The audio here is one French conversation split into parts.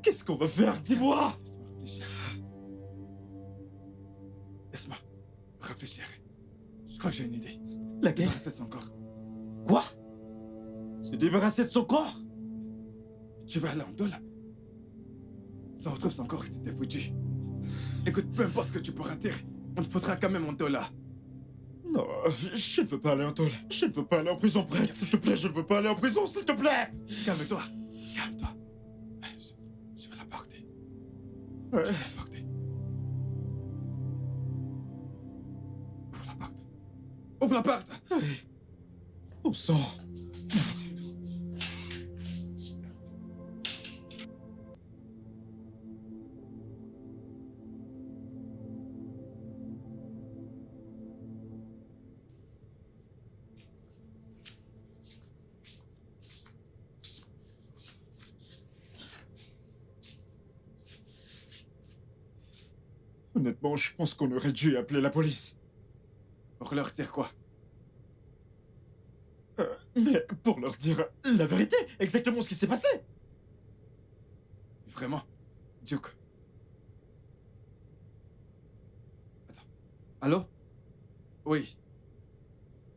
Qu'est-ce qu'on va faire? Dis-moi! Laisse-moi réfléchir. Laisse-moi réfléchir. Je crois que j'ai une idée. Laquelle? Débarrasser de son corps. Quoi? Se débarrasser de son corps? Tu vas aller en Dola. Ça retrouve son corps, c'était foutu. Écoute, peu importe ce que tu pourras dire, on te faudra quand même en Dola. Non, je ne veux pas aller en tôle. Je ne veux pas aller en prison, prêtre. S'il te plaît, je ne veux pas aller en prison, s'il te plaît! Calme-toi. Calme-toi. Je vais la porter. Ouais. Je vais la porter. Ouvre la porte. Ouvre la porte! Bon sang. Honnêtement, je pense qu'on aurait dû appeler la police. Pour leur dire quoi? Mais pour leur dire la vérité, exactement ce qui s'est passé. Vraiment? Duke? Attends. Allô? Oui.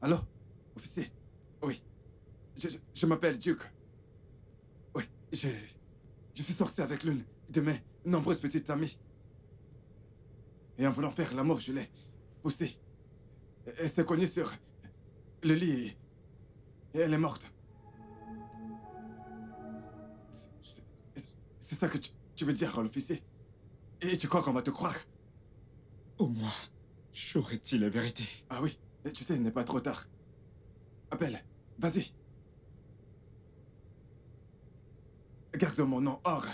Allô? Officier? Oui. Je m'appelle Duke. Oui, je suis sorti avec l'une de mes nombreuses petites amies. Et en voulant faire l'amour, je l'ai poussée. Elle s'est cognée sur le lit et elle est morte. C'est ça que tu veux dire, l'officier? Et tu crois qu'on va te croire? Au moins, j'aurais-il la vérité. Ah oui, tu sais, il n'est pas trop tard. Appelle, vas-y. Garde mon nom hors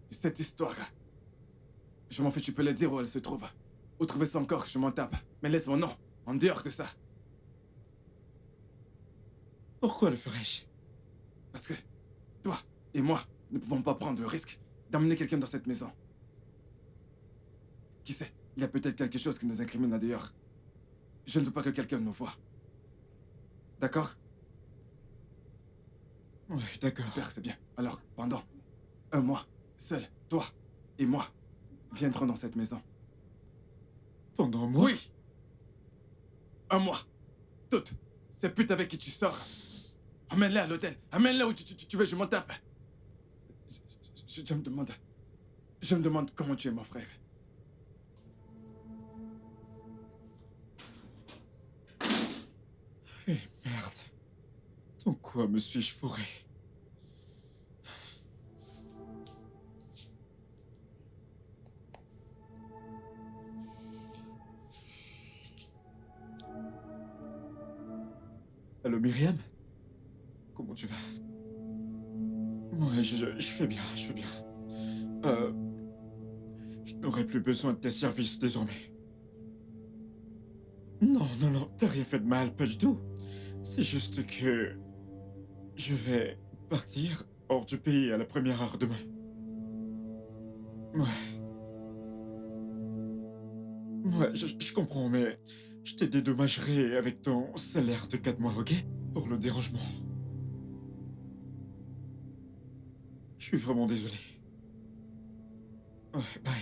de cette histoire. Je m'en fais, tu peux le dire où elle se trouve. Où trouver son corps, je m'en tape. Mais laisse mon nom en dehors de ça. Pourquoi le ferais-je? Parce que toi et moi ne pouvons pas prendre le risque d'emmener quelqu'un dans cette maison. Qui sait, il y a peut-être quelque chose qui nous incrimine là dehors. Je ne veux pas que quelqu'un nous voie. D'accord? Oui, d'accord. Super, c'est bien. Alors, pendant un mois, seul, toi et moi viendrons dans cette maison. Pendant un mois? Oui! Un mois. Toutes ces putes avec qui tu sors. Emmène-les à l'hôtel. Emmène-les où tu veux, je m'en tape. Je me demande... Je me demande comment tu es, mon frère. Eh merde. Dans quoi me suis-je fourré? Allô, Myriam? Comment tu vas? Ouais, je fais bien, je fais bien. Je n'aurai plus besoin de tes services désormais. Non, non, non, t'as rien fait de mal, pas du tout. C'est juste que... je vais partir hors du pays à la première heure demain. Ouais. Ouais, je comprends, mais je te dédommagerai avec ton salaire de 4 mois, ok? Pour le dérangement. Je suis vraiment désolé. Ouais, bye.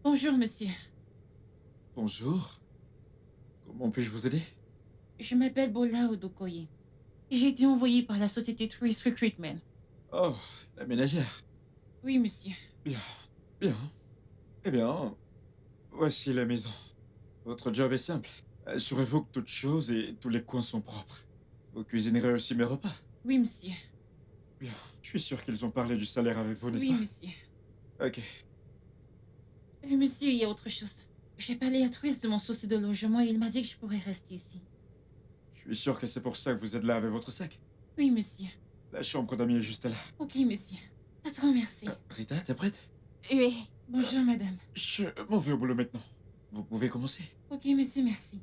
Bonjour, monsieur. Bonjour. Comment puis-je vous aider? Je m'appelle Bola Odokoye. J'ai été envoyée par la société Tourist Recruitment. Oh, la ménagère. Oui, monsieur. Bien, bien. Eh bien, voici la maison. Votre job est simple. Assurez-vous que toutes choses et tous les coins sont propres. Vous cuisinerez aussi mes repas. Oui, monsieur. Bien. Je suis sûr qu'ils ont parlé du salaire avec vous, n'est-ce Oui, pas? monsieur. Ok. Monsieur, il y a autre chose. J'ai parlé à Tourist de mon souci de logement et il m'a dit que je pourrais rester ici. Je suis sûr que c'est pour ça que vous êtes là avec votre sac. Oui, monsieur. La chambre d'amis est juste là. Ok, monsieur. Pas trop merci. Rita, t'es prête? Oui. Bonjour, madame. Je m'en vais au boulot maintenant. Vous pouvez commencer. Ok, monsieur, merci.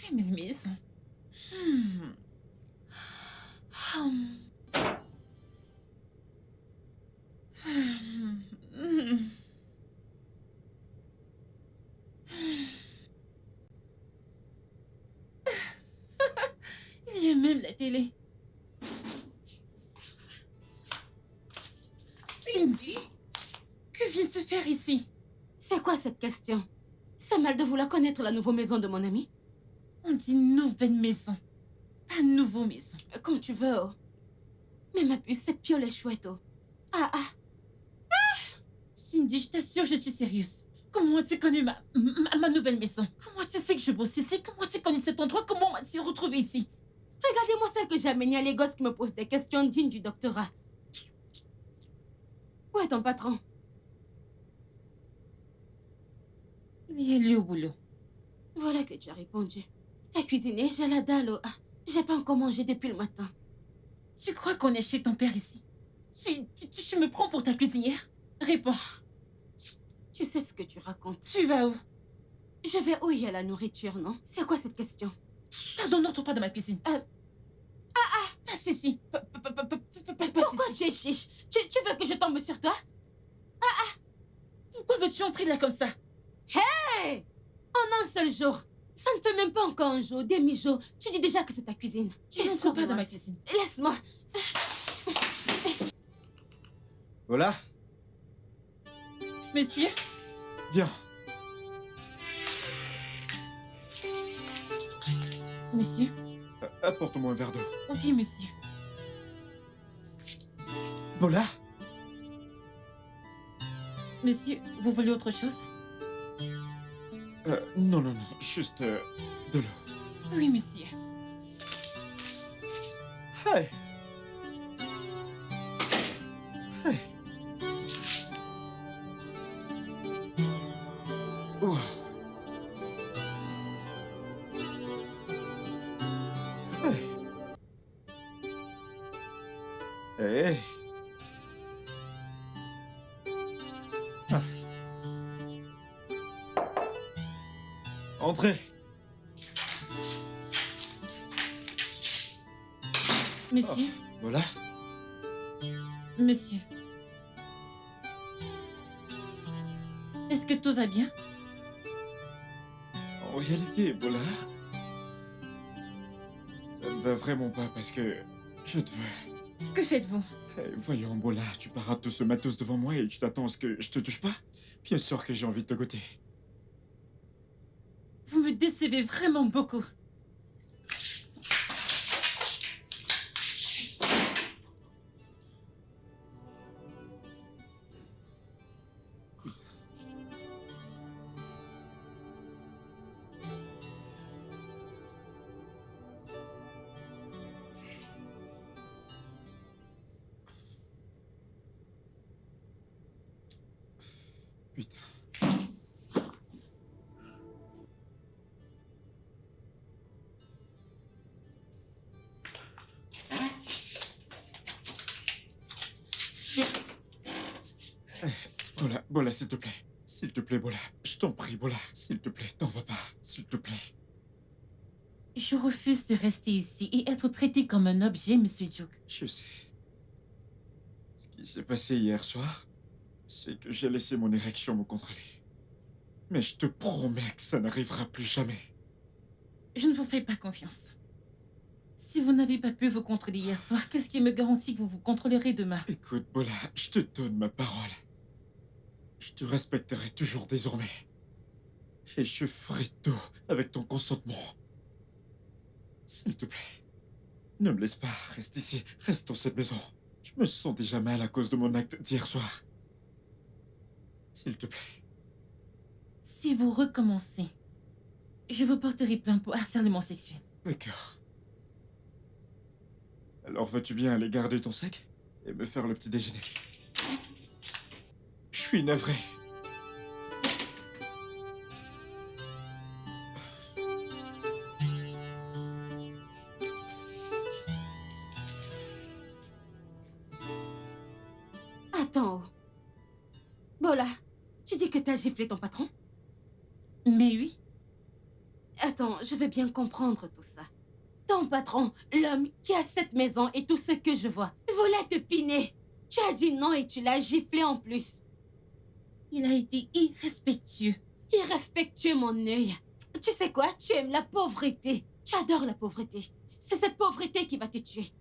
Très belle maison. Hmm. Hum. Hmm. Il y a même la télé. Cindy, que vient de se faire ici? C'est quoi cette question? C'est mal de vouloir connaître la nouvelle maison de mon ami? On dit nouvelle maison, pas nouveau maison. Comme tu veux, oh. Mais ma puce, cette piole est chouette, oh. Ah, ah. Cindy, je t'assure, je suis sérieuse. Comment as-tu connu ma nouvelle maison? Comment tu sais que je bosse ici? Comment tu connais cet endroit? Comment m'as-tu retrouvé ici? Regardez-moi celle que j'ai amenée à les gosses qui me posent des questions dignes du doctorat. Où est ton patron? Il est allé au boulot. Voilà que tu as répondu. T'as cuisiné, j'ai la dalle, oh. Ah, j'ai pas encore mangé depuis le matin. Tu crois qu'on est chez ton père ici? Tu me prends pour ta cuisinière? Réponds. Tu sais ce que tu racontes. Tu vas où? Je vais où il y a la nourriture, non? C'est quoi cette question? Pardon, n'entre pas dans ma cuisine. Passe ici. Passe Pourquoi ici. tu es chiche? Tu veux que je tombe sur toi? Pourquoi veux-tu entrer là comme ça? Hey! En un seul jour. Ça ne fait même pas encore un jour, demi-jour. Tu dis déjà que c'est ta cuisine. Tu n'entres pas dans ma cuisine. Laisse-moi. Voilà, Monsieur? viens. Monsieur? Apporte-moi un verre d'eau. Ok, monsieur. Bola? Monsieur, vous voulez autre chose? Non, non, non, juste de l'eau. Oui, monsieur. Hey! Hey! Wow! Hey! Hey! Ah. Entrez! Monsieur? Voilà. Monsieur? Est-ce que tout va bien? En réalité, Bola, ça ne va vraiment pas parce que je te veux. Que faites-vous? Voyons, Bola, tu parades tout ce matos devant moi et tu t'attends à ce que je te touche pas? Bien sûr que j'ai envie de te goûter. Vous me décevez vraiment beaucoup. Putain. Bola, Bola, s'il te plaît. S'il te plaît, Bola. Je t'en prie, Bola. S'il te plaît, t'en vas pas. S'il te plaît. Je refuse de rester ici et être traité comme un objet, monsieur Duke. Je sais. Ce qui s'est passé hier soir, c'est que j'ai laissé mon érection me contrôler. Mais je te promets que ça n'arrivera plus jamais. Je ne vous fais pas confiance. Si vous n'avez pas pu vous contrôler hier soir, qu'est-ce qui me garantit que vous vous contrôlerez demain? Écoute, Bola, je te donne ma parole. Je te respecterai toujours désormais. Et je ferai tout avec ton consentement. S'il te plaît, ne me laisse pas, reste ici, reste dans cette maison. Je me sens déjà mal à cause de mon acte d'hier soir. S'il te plaît. Si vous recommencez, je vous porterai plainte pour harcèlement sexuel. D'accord. Alors veux-tu bien aller garder ton sac et me faire le petit déjeuner? Je suis navré. Attends. Bola, tu dis que t'as giflé ton patron? Mais oui, Attends, je veux bien comprendre tout ça. Ton patron, l'homme qui a cette maison et tout ce que je vois, voulait te piner. Tu as dit non et tu l'as giflé en plus. Il a été irrespectueux. Irrespectueux, mon œil. Tu sais quoi? Tu aimes la pauvreté. Tu adores la pauvreté. C'est cette pauvreté qui va te tuer.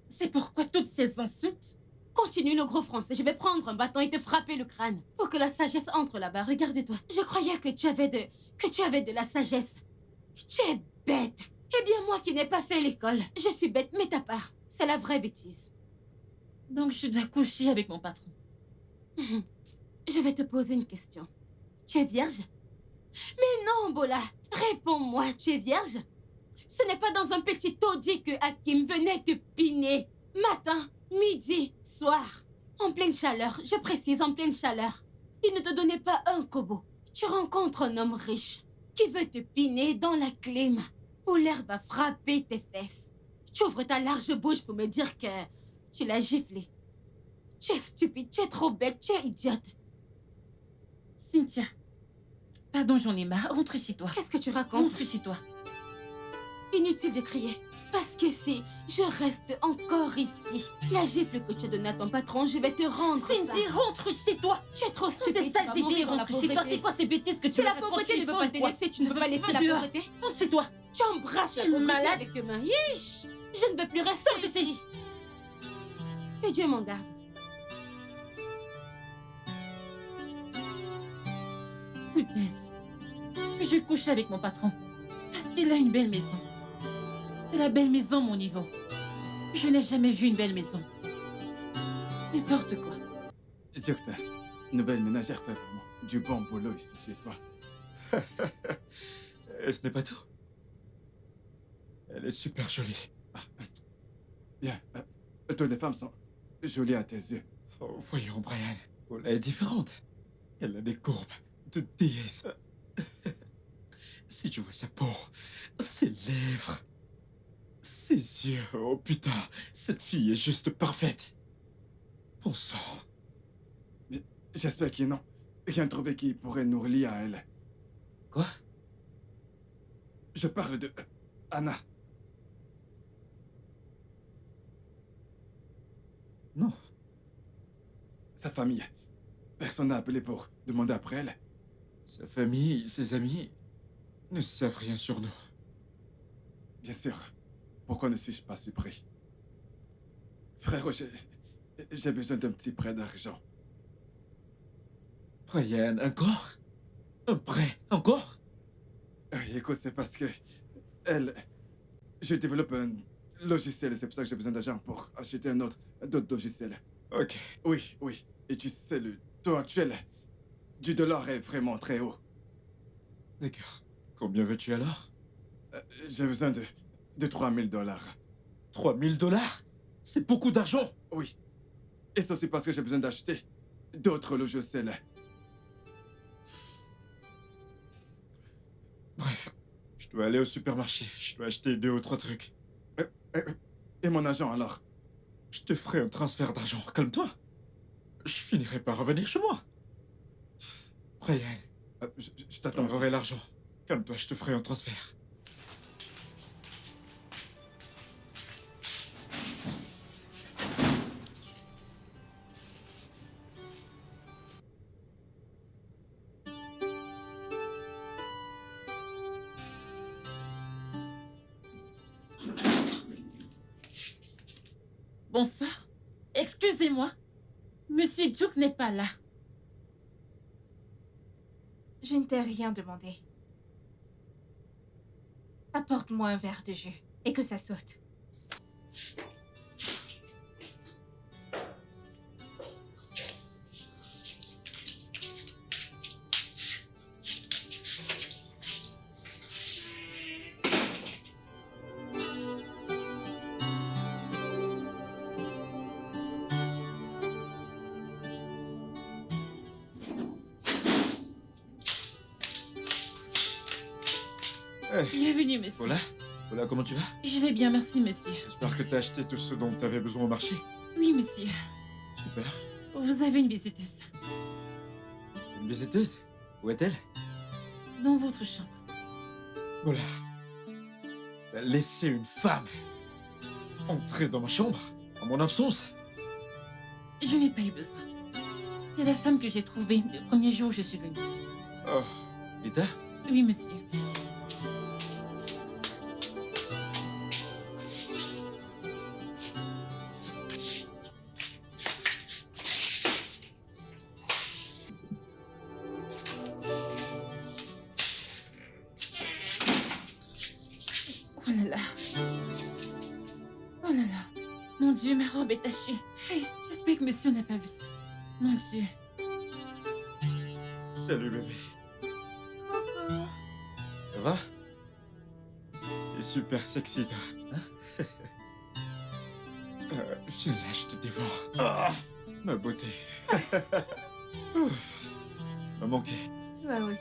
C'est pourquoi toutes ces insultes? Continue le gros français. Je vais prendre un bâton et te frapper le crâne. Pour que la sagesse entre là-bas. Regarde-toi. Je croyais que tu avais de la sagesse. Tu es bête. Eh bien, moi qui n'ai pas fait l'école, je suis bête, mais ta part, c'est la vraie bêtise. Donc je dois coucher avec mon patron. Je vais te poser une question. Tu es vierge? Mais non, Bola. Réponds-moi, tu es vierge? Ce n'est pas dans un petit taudis que Hakim venait te piner. Matin, midi, soir. En pleine chaleur, je précise en pleine chaleur. Il ne te donnait pas un kobo. Tu rencontres un homme riche qui veut te piner dans la clim, où l'air va frapper tes fesses. Tu ouvres ta large bouche pour me dire que tu l'as giflé. Tu es stupide, tu es trop bête, tu es idiote. Cynthia, pardon, j'en ai marre. Rentre chez toi. Qu'est-ce que tu racontes? Rentre chez toi. Inutile de crier. Parce que si je reste encore ici, la gifle que tu as donnée à ton patron, je vais te rendre Cindy, ça. rentre chez toi. Tu es trop stupide. Tes tu sales vas idées, mourir dans la rentre chez toi. pauvreté. C'est quoi ces bêtises que tu Si la me racontes? pauvreté Tu ne veut veux pas faire te quoi? laisser, tu ne peux pas laisser la Dehors. pauvreté. Rentre chez toi. Tu embrasses la Tu es pauvreté malade. avec tes mains. Yish! Je ne veux plus rester Sors d'ici. ici. Que Dieu m'en garde. Foutaise. Je couche avec mon patron. Parce qu'il a une belle maison. C'est la belle maison, mon niveau. Je n'ai jamais vu une belle maison. N'importe quoi. Jokta, nouvelle ménagère fait vraiment du bon boulot ici chez toi. Et ce n'est pas tout. Elle est super jolie. Bien, toutes les femmes sont jolies à tes yeux. Oh, voyons, Brian. Paula est différente. Elle a des courbes de déesse. Si tu vois sa peau, ses lèvres, ses yeux, oh putain, cette fille est juste parfaite. Bon sang. J'espère qu'ils n'ont rien trouvé qui pourrait nous relier à elle. Quoi? Je parle de Anna. Non. Sa famille. Personne n'a appelé pour demander après elle. Sa famille, ses amis ne savent rien sur nous. Bien sûr. Pourquoi ne suis-je pas surpris? Frérot, j'ai besoin d'un petit prêt d'argent. Brian, encore? Un prêt, encore? Écoute, c'est parce que je développe un logiciel et c'est pour ça que j'ai besoin d'argent pour acheter d'autres logiciels. Ok. Oui, oui. Et tu sais, le taux actuel du dollar est vraiment très haut. D'accord. Combien veux-tu alors? J'ai besoin de 3000 dollars. 3000 dollars? C'est beaucoup d'argent! Oui. Et ça, c'est parce que j'ai besoin d'acheter d'autres logiciels. Bref, je dois aller au supermarché. Je dois acheter 2 ou 3 trucs. Et mon agent, alors? Je te ferai un transfert d'argent. Calme-toi. Je finirai par revenir chez moi. Brian, Je t'attends. t'enverrai l'argent. Calme-toi, je te ferai un transfert. Bonsoir. Excusez-moi. Monsieur Duke n'est pas là. Je ne t'ai rien demandé. Apporte-moi un verre de jus et que ça saute. Bienvenue, monsieur. Voilà. Voilà, comment tu vas? Je vais bien, merci, monsieur. J'espère que t'as acheté tout ce dont t'avais besoin au marché. Oui, monsieur. Super. Vous avez une visiteuse. Une visiteuse? Où est-elle? Dans votre chambre. Voilà. T'as laissé une femme entrer dans ma chambre, en mon absence. Je n'ai pas eu besoin. C'est la femme que j'ai trouvée le premier jour où je suis venue. Oh, Ida? Oui, monsieur. Oh là là. Oh là là. Mon Dieu, ma robe est tachée. Hey, j'espère que monsieur n'a pas vu ça. Mon Dieu. Salut, bébé. Coucou. Ça va? T'es super sexy, toi. Hein? Viens là, je te dévore. Ah, ma beauté. Ouf, tu m'as manqué. Toi aussi.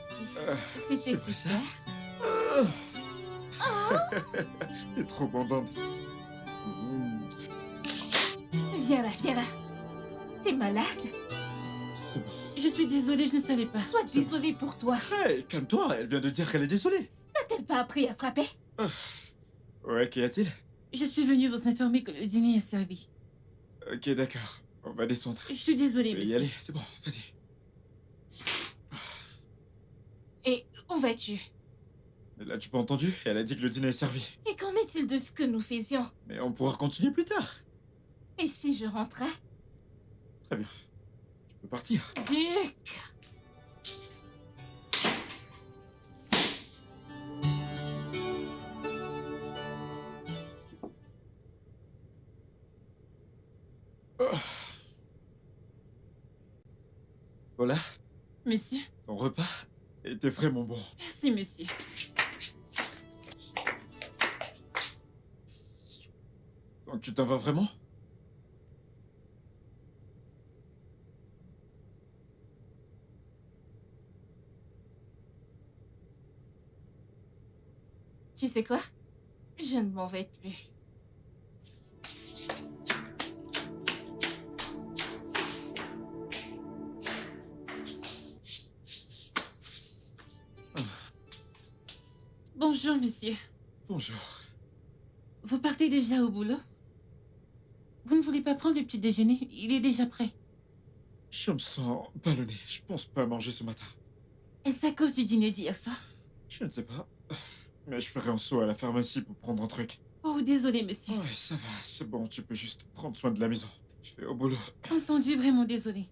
c'est C'était pas ça. super. T'es trop bandante. Viens là. T'es malade? C'est bon. Je suis désolée, je ne savais pas. Sois désolée pour toi. Hey, calme-toi, elle vient de dire qu'elle est désolée. N'a-t-elle pas appris à frapper? Ouais, qu'y a-t-il? Je suis venue vous informer que le dîner est servi. Ok, d'accord. On va descendre. Je suis désolée, Je vais y monsieur. aller, c'est bon, vas-y. Et où vas-tu? Elle a-tu pas entendu? Elle a dit que le dîner est servi. Et qu'en est-il de ce que nous faisions? Mais on pourra continuer plus tard. Et si je rentrais? Très bien. Tu peux partir. Duc! Voilà, Monsieur. ton repas était vraiment bon. Merci, monsieur. Donc tu t'en vas vraiment? Tu sais quoi? Je ne m'en vais plus. Bonjour, monsieur. Bonjour. Vous partez déjà au boulot? Vous ne voulez pas prendre le petit déjeuner? Il est déjà prêt. Je me sens ballonné. Je pense pas manger ce matin. Est-ce à cause du dîner d'hier soir? Je ne sais pas. Mais je ferai un saut à la pharmacie pour prendre un truc. Oh, désolé, monsieur. Ouais, ça va, c'est bon, tu peux juste prendre soin de la maison. Je vais au boulot. Entendu, vraiment désolé.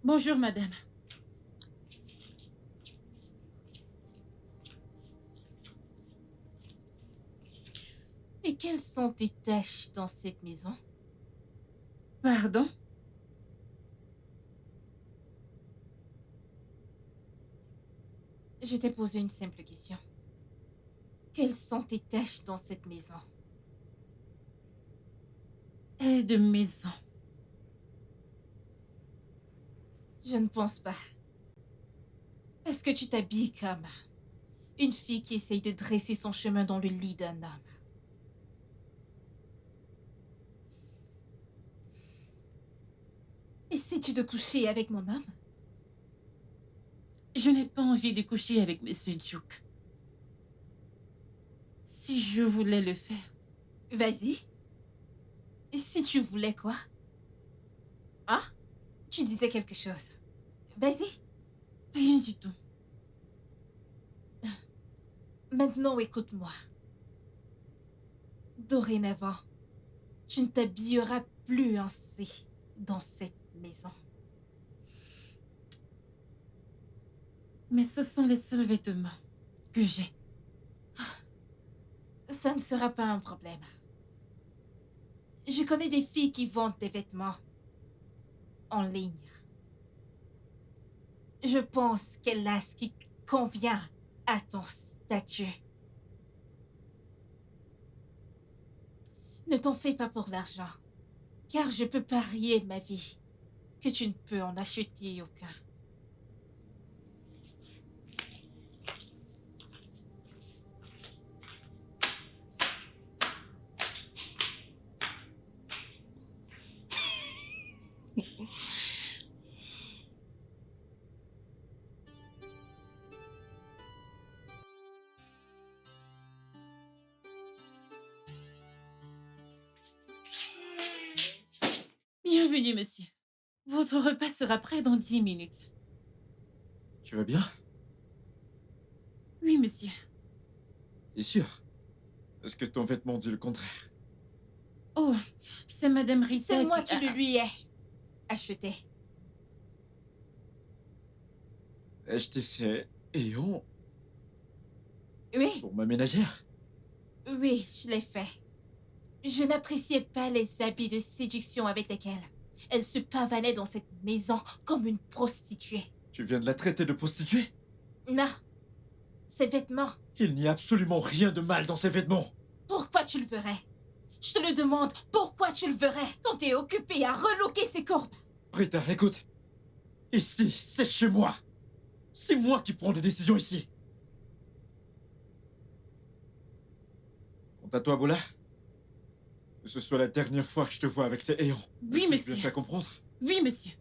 Bonjour, madame. Et quelles sont tes tâches dans cette maison? Pardon? Je t'ai posé une simple question. Quelles sont tes tâches dans cette maison? Aide de maison. Je ne pense pas. Parce que tu t'habilles comme une fille qui essaye de dresser son chemin dans le lit d'un homme. Essaies-tu de coucher avec mon homme? Je n'ai pas envie de coucher avec Monsieur Duke. Si je voulais le faire, Vas-y. Et si tu voulais quoi? Hein? Tu disais quelque chose. Vas-y. rien du tout. Maintenant, écoute-moi. Dorénavant, tu ne t'habilleras plus ainsi dans cette maison. Mais ce sont les seuls vêtements que j'ai. Ça ne sera pas un problème. Je connais des filles qui vendent des vêtements en ligne. Je pense qu'elle a ce qui convient à ton statut. Ne Ne t'en fais pas pour l'argent, car je peux parier ma vie que tu ne peux en acheter aucun. Bienvenue, monsieur. Votre repas sera prêt dans 10 minutes. Tu vas bien? Oui, monsieur. T'es sûr? Est-ce que ton vêtement dit le contraire? Oh, c'est Madame Rita C'est moi qui qui le lui ai acheté. Acheter ces éons Oui, pour ma ménagère? oui, je l'ai fait. Je n'appréciais pas les habits de séduction avec lesquels elle se pavanait dans cette maison comme une prostituée. Tu viens de la traiter de prostituée? Non, ses vêtements, Il n'y a absolument rien de mal dans ces vêtements. pourquoi tu le verrais? Je te le demande, pourquoi tu le verrais quand t'es occupé à relooker ses courbes? Rita, écoute. Ici, c'est chez moi. C'est moi qui prends des décisions ici. Quant à toi, Bola, que ce soit la dernière fois que je te vois avec ces ayants. Oui, Est-ce que je monsieur. bien fait comprendre? Oui, monsieur.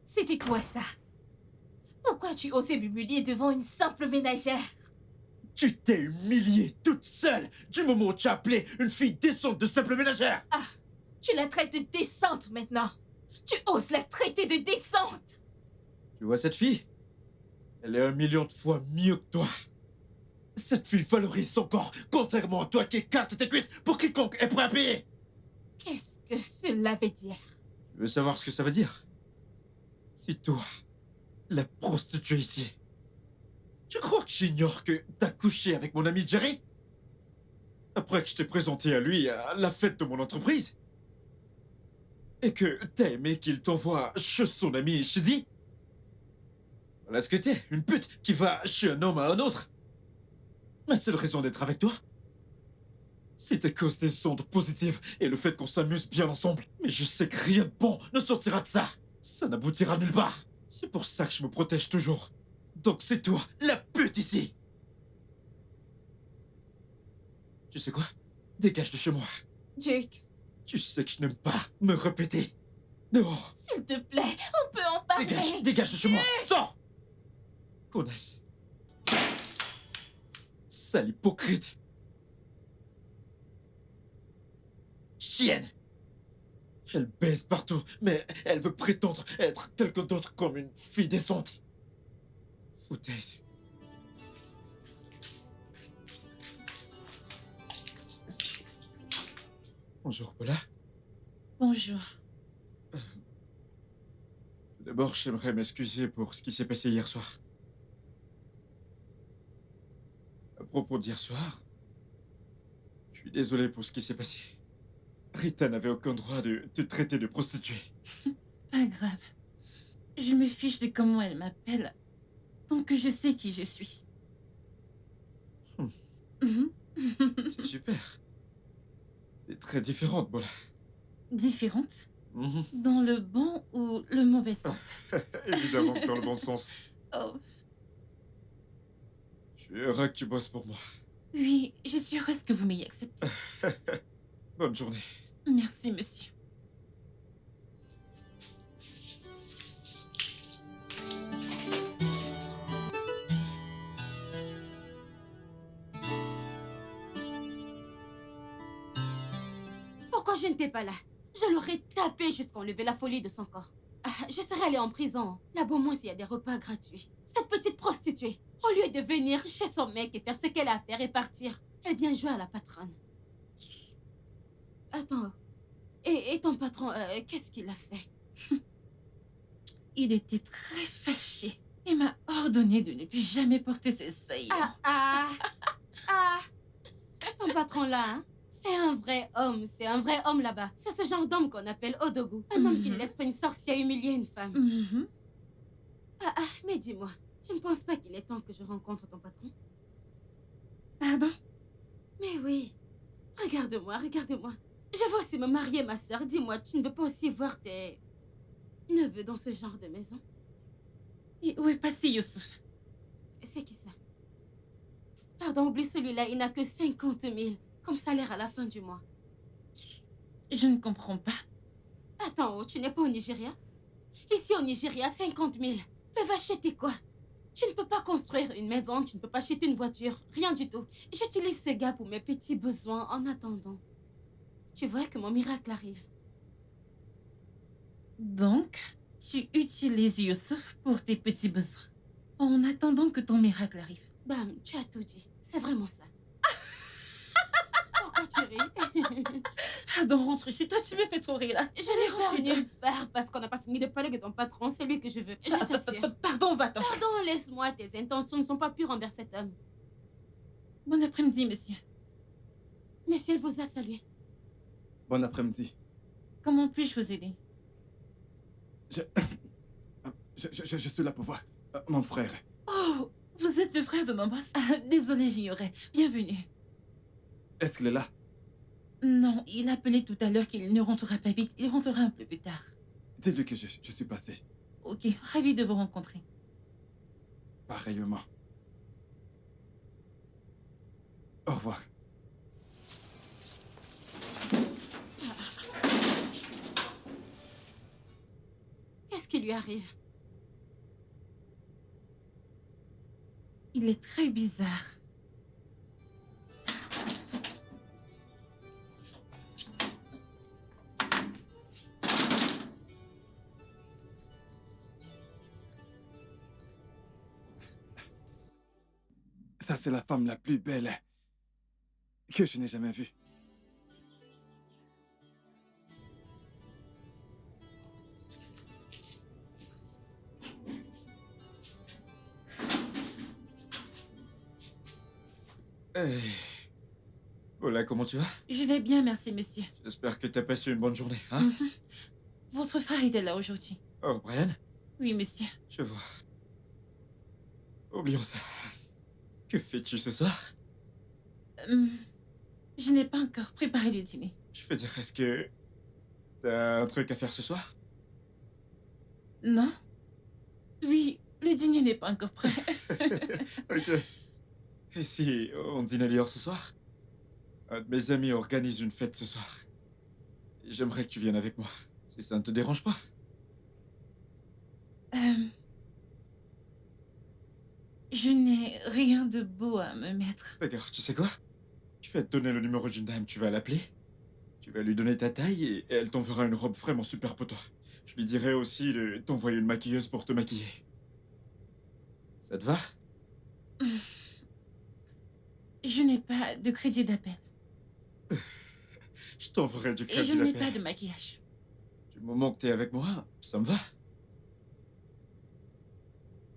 C'était quoi ça? Pourquoi tu osais m'humilier devant une simple ménagère? Tu t'es humiliée toute seule du moment où tu as appelé une fille décente de simple ménagère. Tu la traites de décente maintenant. Tu oses la traiter de décente. Tu vois cette fille? Elle est 1 million de fois mieux que toi. Cette fille valorise son corps, contrairement à toi qui écarte tes cuisses pour quiconque est prêt à payer. Qu'est-ce que cela veut dire? Tu veux savoir ce que ça veut dire? Si toi, la prostituée ici, tu crois que j'ignore que t'as couché avec mon ami Jerry? Après que je t'ai présenté à lui à la fête de mon entreprise? Et que t'as aimé qu'il t'envoie chez son ami Shizzy? Voilà ce que t'es, une pute qui va chez un homme à un autre. Ma seule raison d'être avec toi, c'est à cause des ondes positives et le fait qu'on s'amuse bien ensemble. Mais je sais que rien de bon ne sortira de ça. Ça n'aboutira nulle part. C'est pour ça que je me protège toujours. Donc c'est toi, la pute ici. Tu sais quoi? Dégage de chez moi. Duke, Tu sais que je n'aime pas me répéter. Dehors. s'il te plaît, on peut en parler. Dégage de chez moi. Sors. Connaisse. Sale hypocrite. Chienne. Elle baise partout, mais elle veut prétendre être quelqu'un d'autre comme une fille décente. Foutaise. Bonjour, Paula. Bonjour. Tout d'abord, j'aimerais m'excuser pour ce qui s'est passé hier soir. À propos d'hier soir, je suis désolé pour ce qui s'est passé. Rita n'avait aucun droit de te traiter de prostituée. Pas grave. Je me fiche de comment elle m'appelle, tant que je sais qui je suis. Mhm. C'est super. T'es très différente, Bola. Différente? Mhm. Dans le bon ou le mauvais sens? Évidemment que dans le bon sens. Oh, Je suis heureux que tu bosses pour moi. oui, je suis heureuse que vous m'ayez accepté. Bonne journée. Merci, monsieur. Pourquoi je n'étais pas là? Je l'aurais tapé jusqu'à enlever la folie de son corps. Je serais allée en prison. Là-bas, moi, s'il y a des repas gratuits. Cette petite prostituée, au lieu de venir chez son mec et faire ce qu'elle a à faire et partir, elle vient jouer à la patronne. Attends. Et ton patron, qu'est-ce qu'il a fait? Il était très fâché et m'a ordonné de ne plus jamais porter ses saillies. Ah. Ton patron là, hein? C'est un vrai homme là-bas. C'est ce genre d'homme qu'on appelle Odogu. Un homme qui ne laisse pas une sorcière humilier une femme. Mhm. Mais dis-moi, tu ne penses pas qu'il est temps que je rencontre ton patron? Pardon? Mais oui. Regarde-moi, regarde-moi. Je veux aussi me marier, ma sœur. Dis-moi, tu ne veux pas aussi voir tes neveux dans ce genre de maison? Et où est passé Youssouf? C'est qui ça? Pardon, oublie celui-là, il n'a que 50 000 comme salaire à la fin du mois. Je ne comprends pas. Attends, oh, tu n'es pas au Nigeria? Ici au Nigeria, 50 000 peuvent acheter quoi? Tu ne peux pas construire une maison, tu ne peux pas acheter une voiture, rien du tout. J'utilise ce gars pour mes petits besoins en attendant. Tu vois que mon miracle arrive. Donc, tu utilises Youssouf pour tes petits besoins, en attendant que ton miracle arrive. Bam, tu as tout dit. C'est vraiment ça. Pourquoi tu ris? Pardon, rentre chez toi, tu me fais trop rire là. Je n'ai Rentre chez pas toi. nulle part parce qu'on n'a pas fini de parler de ton patron. C'est lui que je veux. Je t'assure. Pardon, va-t'en. Pardon, laisse-moi. Tes intentions ne sont pas pures envers cet homme. Bon après-midi, monsieur. Monsieur, il vous a salué. Bon après-midi. Comment puis-je vous aider? Je suis là pour voir mon frère. Oh, vous êtes le frère de mon boss. Désolé, j'ignorais. Bienvenue. Est-ce qu'il est là? Non, il a appelé tout à l'heure qu'il ne rentrera pas vite. Il rentrera un peu plus tard. Dites-lui que je suis passé. Ok, ravi de vous rencontrer. Pareillement. Au revoir. Qu'est-ce qui lui arrive? Il est très bizarre. Ça, c'est la femme la plus belle que je n'ai jamais vue. Hey. Voilà, comment tu vas? Je vais bien, merci, monsieur. J'espère que t'as passé une bonne journée, hein? Mhm. Votre frère était là aujourd'hui. Oh, Brian? Oui, monsieur. Je vois. Oublions ça. Que fais-tu ce soir? Je n'ai pas encore préparé le dîner. Je veux dire, est-ce que... t'as un truc à faire ce soir? Non? Oui, le dîner n'est pas encore prêt. Ok. Et si on dîne ailleurs ce soir? Un de mes amis organise une fête ce soir. Et j'aimerais que tu viennes avec moi, si ça ne te dérange pas. Je n'ai rien de beau à me mettre. D'accord, tu sais quoi? Je vais te donner le numéro d'une dame, tu vas l'appeler. Tu vas lui donner ta taille et elle t'enverra une robe vraiment super pour toi. Je lui dirai aussi de t'envoyer une maquilleuse pour te maquiller. Ça te va? Je n'ai pas de crédit d'appel. Je t'enverrai du Et crédit je n'ai d'appel. pas de maquillage. Du moment que t'es avec moi, ça me va.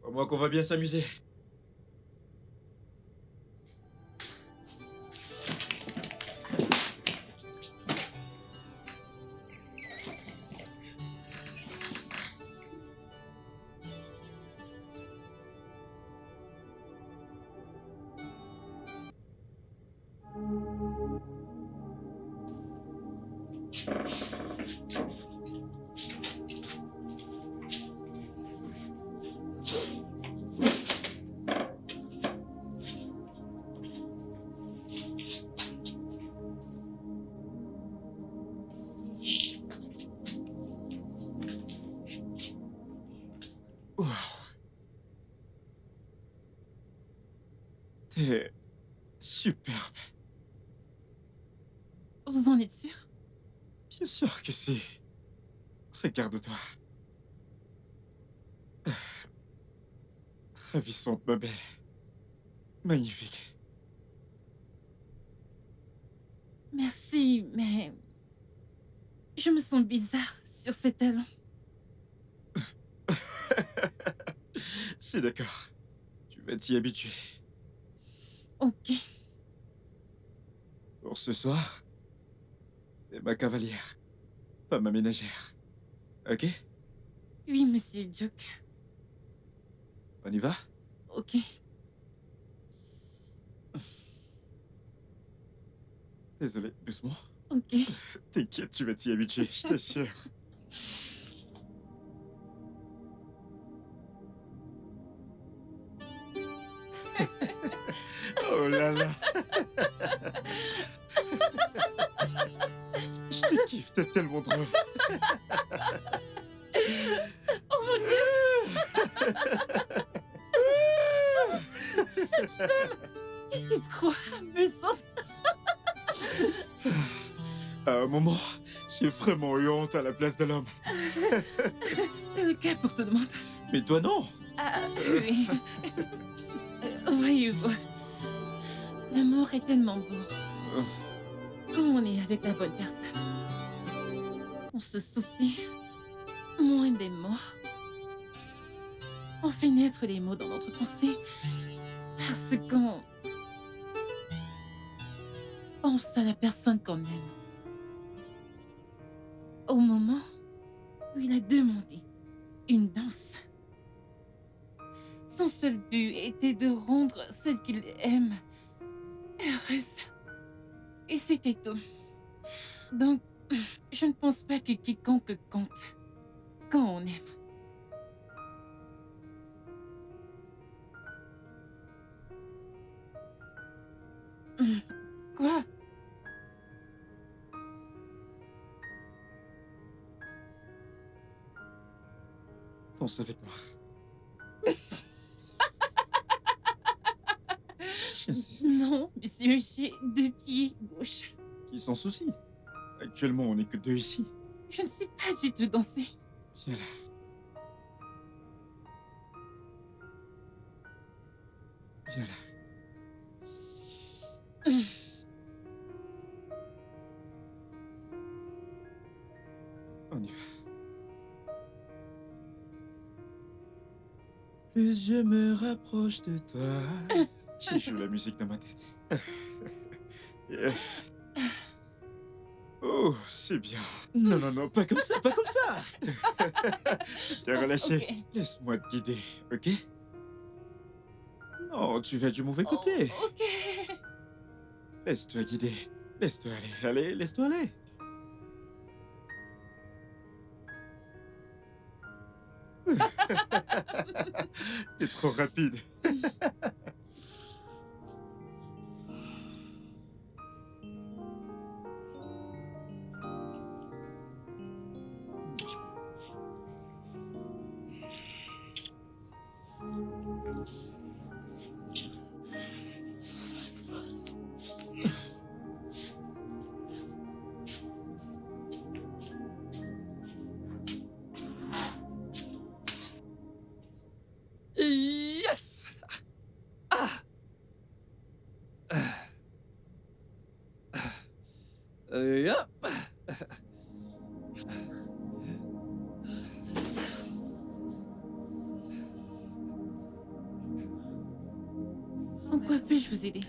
Crois-moi qu'on va bien s'amuser. Waouh. T'es superbe. Vous en êtes sûr? Bien sûr que si. Regarde-toi. Ravissante, ma belle. Magnifique. Merci, mais... Je me sens bizarre sur ces talons. C'est d'accord. Tu vas t'y habituer. Ok. Pour ce soir, t'es ma cavalière, pas ma ménagère. Ok? Oui, monsieur le Duc. On y va? Ok. Désolé, doucement. Ok. T'inquiète, tu vas t'y habituer, je t'assure. Oh là là. Je te kiffe, t'es tellement drôle. Oh mon Dieu! Cette femme était trop amusante. À un moment, j'ai vraiment eu honte à la place de l'homme. C'était le cas pour tout le monde. Mais toi non. Ah, oui. Voyez-vous, l'amour est tellement beau. Quand on est avec la bonne personne, on se soucie moins des mots. On fait naître les mots dans notre pensée parce qu'on pense à la personne qu'on aime. Au moment où il a demandé une danse, son seul but était de rendre celle qu'il aime heureuse. Et c'était tout. Donc, je ne pense pas que quiconque compte quand on aime. Quoi? Danse avec moi. J'insiste. Non, monsieur, j'ai 2 pieds gauche. Qui s'en soucie? Actuellement, on n'est que 2 ici. Je ne sais pas du tout danser. Viens là. Viens là. On y va. Plus je me rapproche de toi. Je joue la musique dans ma tête. Yeah. Oh, c'est bien. Non, non, non, pas comme ça, pas comme ça. Tu t'es relâché. Ok. Laisse-moi te guider, ok? Non, tu vas du mauvais côté. Oh, ok. Laisse-toi guider. Laisse-toi aller. Allez, laisse-toi aller. T'es trop rapide. Yes! Ah! Yep. En quoi puis-je vous aider?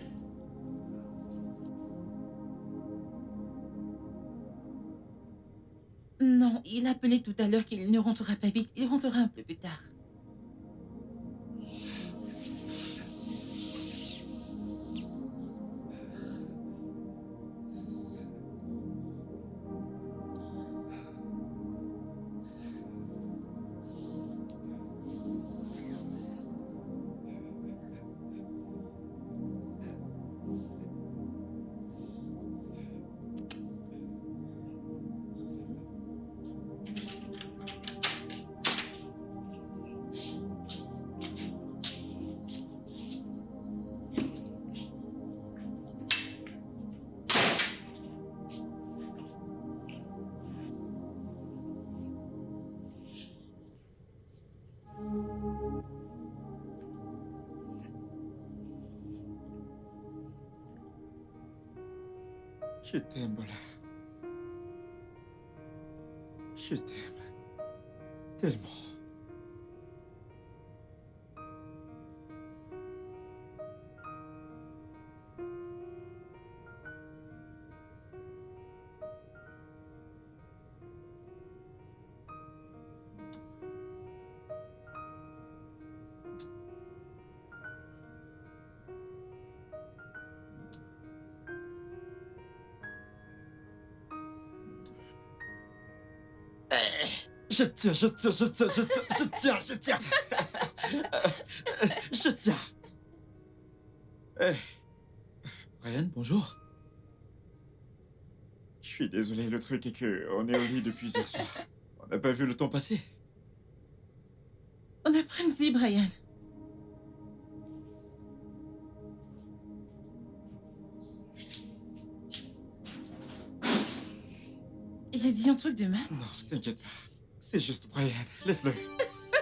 Non, il appelait tout à l'heure qu'il ne rentrera pas vite. Il rentrera un peu plus tard. Je t'aime, Bola. Je t'aime. Tellement. Je tiens, je tiens, je tiens, je tiens, je tiens, je tiens. Je tiens. Eh. Brian, bonjour. Je suis désolé, le truc est que on est au lit depuis hier soir. On n'a pas vu le temps passer. Bon après-midi, Brian. J'ai dit un truc de mal. Non, t'inquiète pas. C'est juste Brian, laisse-le.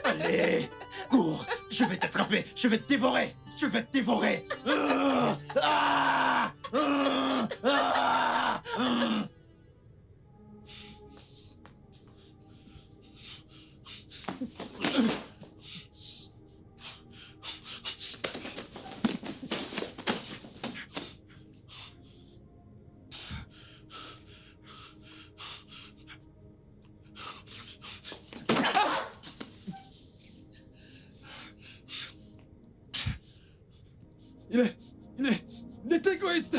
Allez, cours. Je vais t'attraper, je vais te dévorer. Je vais te dévorer. Ah, ah, ah, ah, ah. Il est égoïste.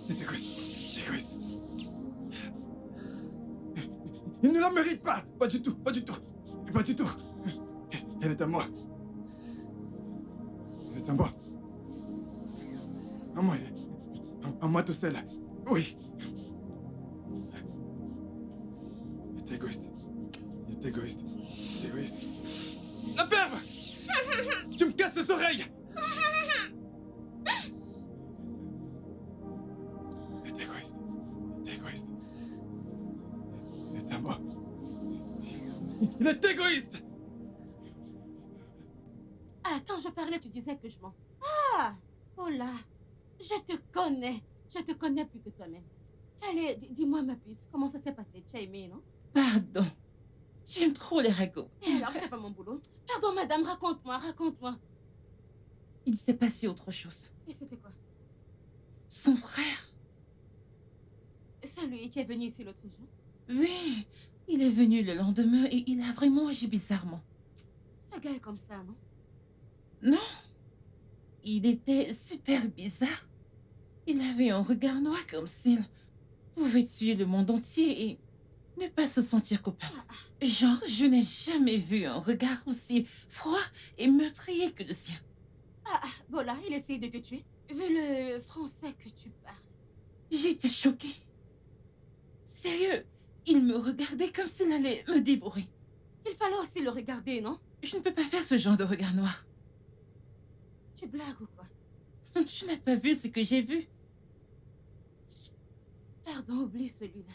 Il est égoïste. Il est égoïste. Il ne la mérite pas. Pas du tout, pas du tout. Pas du tout. Elle est à moi. Elle est à moi. À moi. À moi tout seul. Oui. Il est égoïste. Il est égoïste. Il est égoïste. La ferme. Tu me casses les oreilles. Il est égoïste. Il est égoïste. Il est à moi. Il est égoïste. Ah, quand je parlais, tu disais que je mens. Ah, oh là, je te connais. Je te connais plus que toi-même. Allez, dis-moi, ma puce, comment ça s'est passé? Tu as aimé, non? Pardon. Tu aimes trop les ragots. Et alors, c'est pas mon boulot. Pardon, madame, raconte-moi, raconte-moi. Il s'est passé autre chose. Et c'était quoi? Son frère. Celui qui est venu ici l'autre jour? Oui, il est venu le lendemain et il a vraiment agi bizarrement. Ce gars est comme ça, non? Non, il était super bizarre. Il avait un regard noir comme s'il pouvait tuer le monde entier et ne pas se sentir coupable. Genre, je n'ai jamais vu un regard aussi froid et meurtrier que le sien. Voilà, il essaye de te tuer. Vu le français que tu parles. J'étais choquée. Sérieux, il me regardait comme s'il allait me dévorer. Il fallait aussi le regarder, non? Je ne peux pas faire ce genre de regard noir. Tu blagues ou quoi? Tu n'as pas vu ce que j'ai vu. Pardon, oublie celui-là.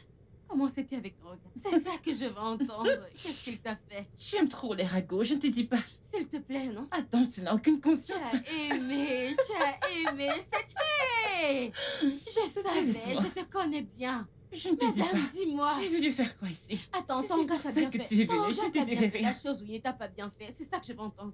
Comment c'était avec ton regard? C'est ça que je veux entendre. Qu'est-ce qu'il t'a fait? Tu aimes trop les ragots, je ne te dis pas. S'il te plaît, non? Attends, tu n'as aucune Tu conscience. as aimé, c'était... Je savais, Laisse-moi. je te connais bien. Je ne te dis Madame, pas. dis-moi. J'ai venu faire quoi ici? Attends, Si ton c'est gars pour t'a ça bien que fait. tu es Ton venu, je gars ne t'a te bien dirai fait rien. la chose où il t'a pas bien fait. C'est ça que je veux entendre.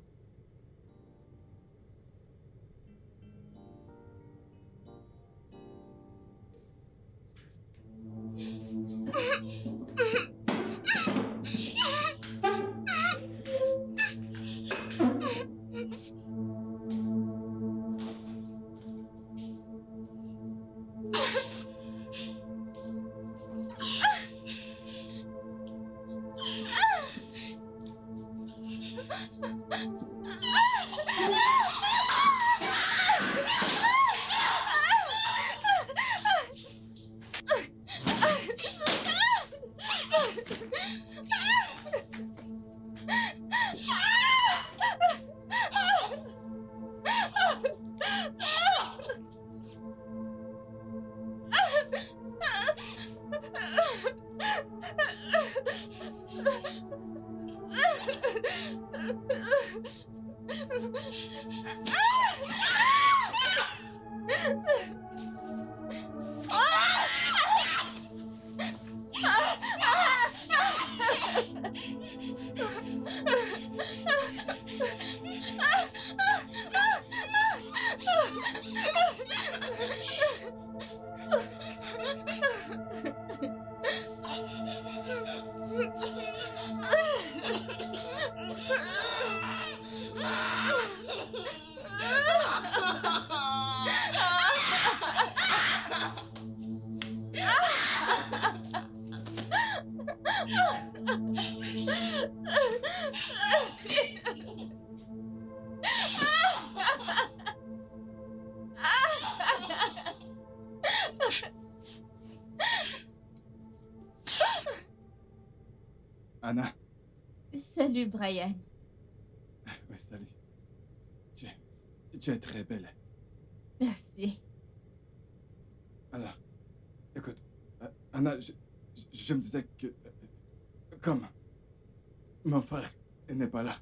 Anna. Salut, Brian. Oui, salut. Tu es très belle. Merci. Alors, écoute, Anna, je me disais que... comme mon frère n'est pas là,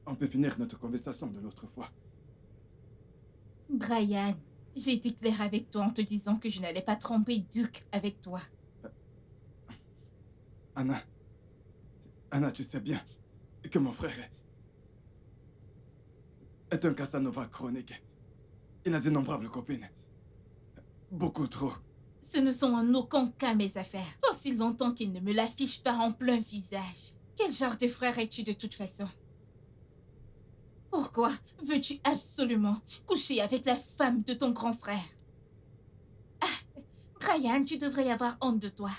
on peut finir notre conversation de l'autre fois. Brian, j'ai été claire avec toi en te disant que je n'allais pas tromper Duke avec toi. Anna, tu sais bien que mon frère est un Casanova chronique. Il a d'innombrables copines. Beaucoup trop. Ce ne sont en aucun cas mes affaires. Aussi longtemps qu'il ne me l'affiche pas en plein visage. Quel genre de frère es-tu de toute façon? Pourquoi veux-tu absolument coucher avec la femme de ton grand frère? Ah, Brian, tu devrais avoir honte de toi.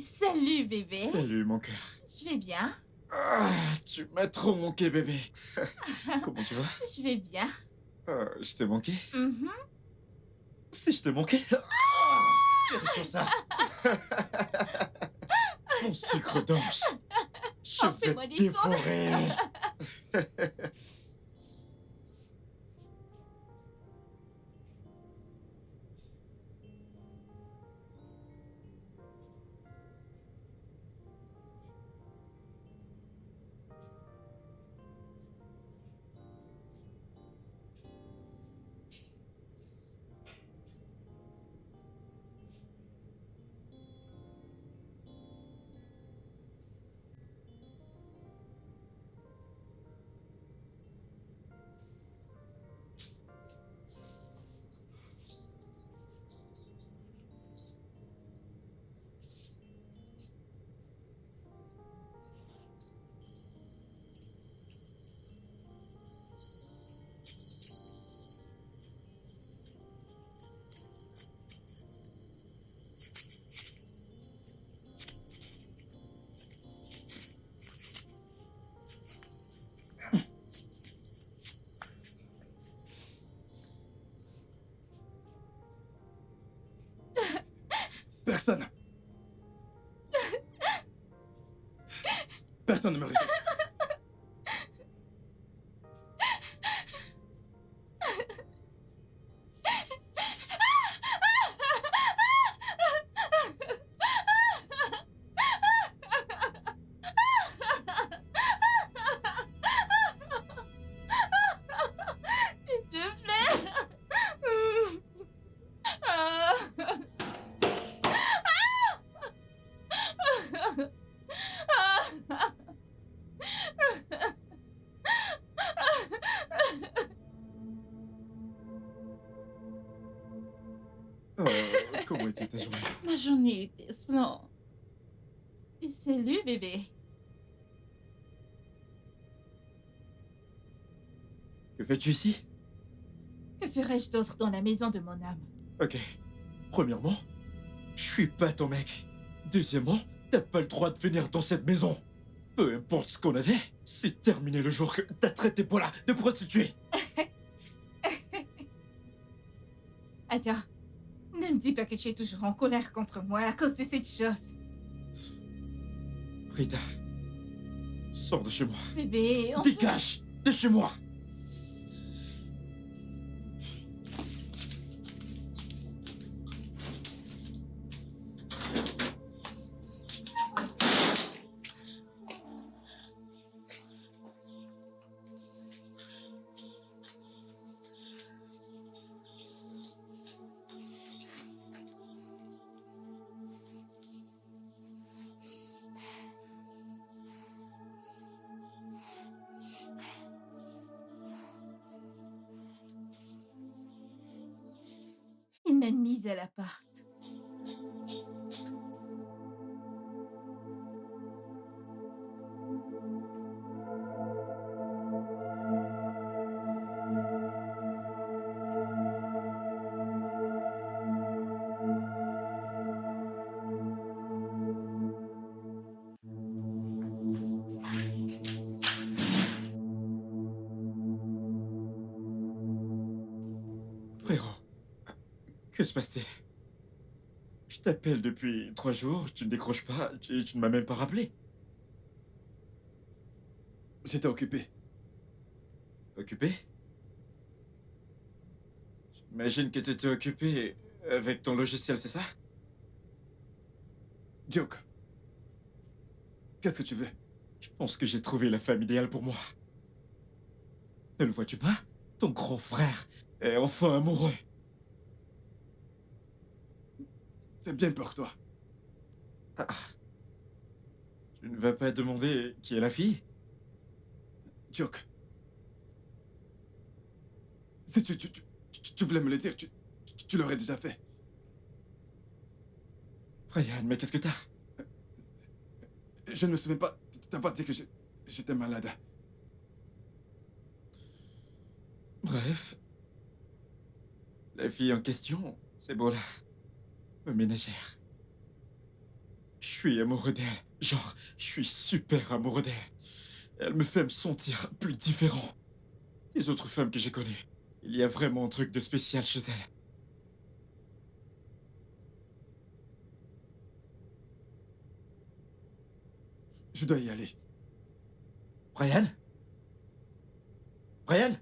Salut, bébé. Salut, mon cœur. Je vais bien. Ah, tu m'as trop manqué, bébé. Comment tu vas? Je vais bien. Je t'ai manqué? Mhm. Si je t'ai manqué? Vérifie ça. Mon sucre d'orge. Je Oh, vais fais-moi te des sons. dévorer. Personne. Personne ne me rejette. S'il te plaît. Comment était ta journée? Ma journée était splendide. Salut, bébé. Que fais-tu ici? Que ferais-je d'autre dans la maison de mon âme? Ok. Premièrement, je suis pas ton mec. Deuxièmement, t'as pas le droit de venir dans cette maison. Peu importe ce qu'on avait, c'est terminé le jour que t'as traité Paula de prostituée. Attends, ne me dis pas que tu es toujours en colère contre moi à cause de cette chose. Rita, sors de chez moi. Bébé, on... Dégage de chez moi. Il m'a mise à l'appart. Frérot, que se passe-t-il? Je t'appelle depuis 3 jours, tu ne décroches pas, tu ne m'as même pas rappelé. J'étais occupé. Occupé? J'imagine que tu étais occupé avec ton logiciel, c'est ça? Duke, qu'est-ce que tu veux? Je pense que j'ai trouvé la femme idéale pour moi. Ne le vois-tu pas? Ton grand frère est enfin amoureux. C'est bien pour toi. Ah. Tu ne vas pas demander qui est la fille? Duke. Si tu voulais me le dire, tu l'aurais déjà fait. Brian, mais qu'est-ce que t'as? Je ne me souviens pas t'avoir dit que j'étais malade. Bref. La fille en question, c'est Bola. Ma ménagère. Je suis amoureux d'elle. Genre, je suis super amoureux d'elle. Elle me fait me sentir plus différent des autres femmes que j'ai connues. Il y a vraiment un truc de spécial chez elle. Je dois y aller. Brian? Brian?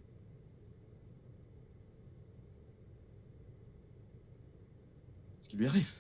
Qu'est-ce qui lui arrive?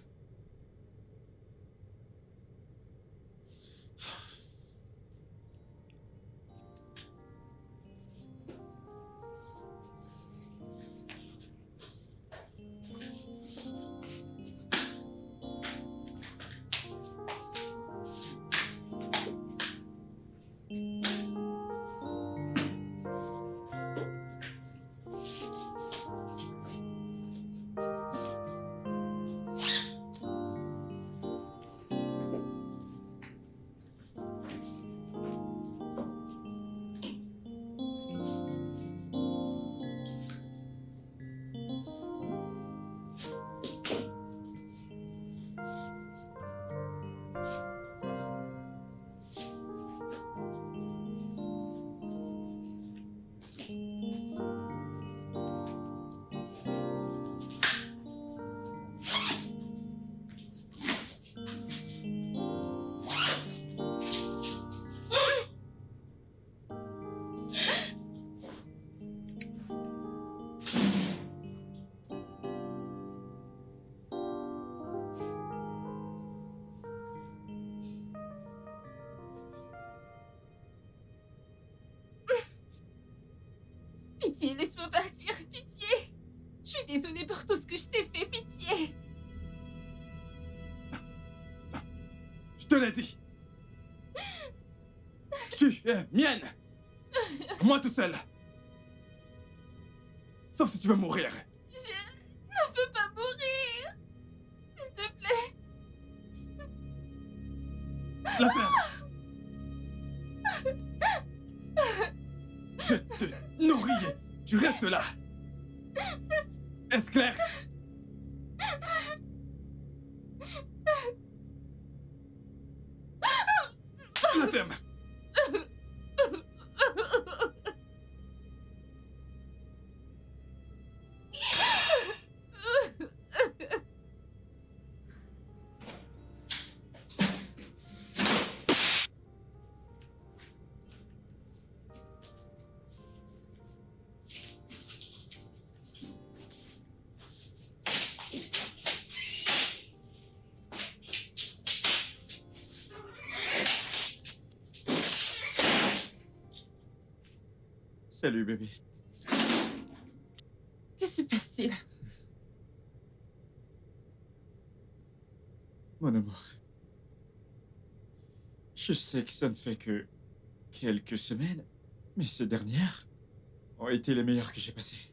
Pitié, laisse-moi partir, pitié. Je suis désolée pour tout ce que je t'ai fait, pitié. Je te l'ai dit. Tu es mienne. Moi tout seul. Sauf si tu veux mourir. Je ne veux pas mourir. S'il te plaît. La ferme. Je te nourris. Tu restes là. Est-ce clair? La ferme. Salut, bébé. Que se passe-t-il? Mon amour. Je sais que ça ne fait que quelques semaines, mais ces dernières ont été les meilleures que j'ai passées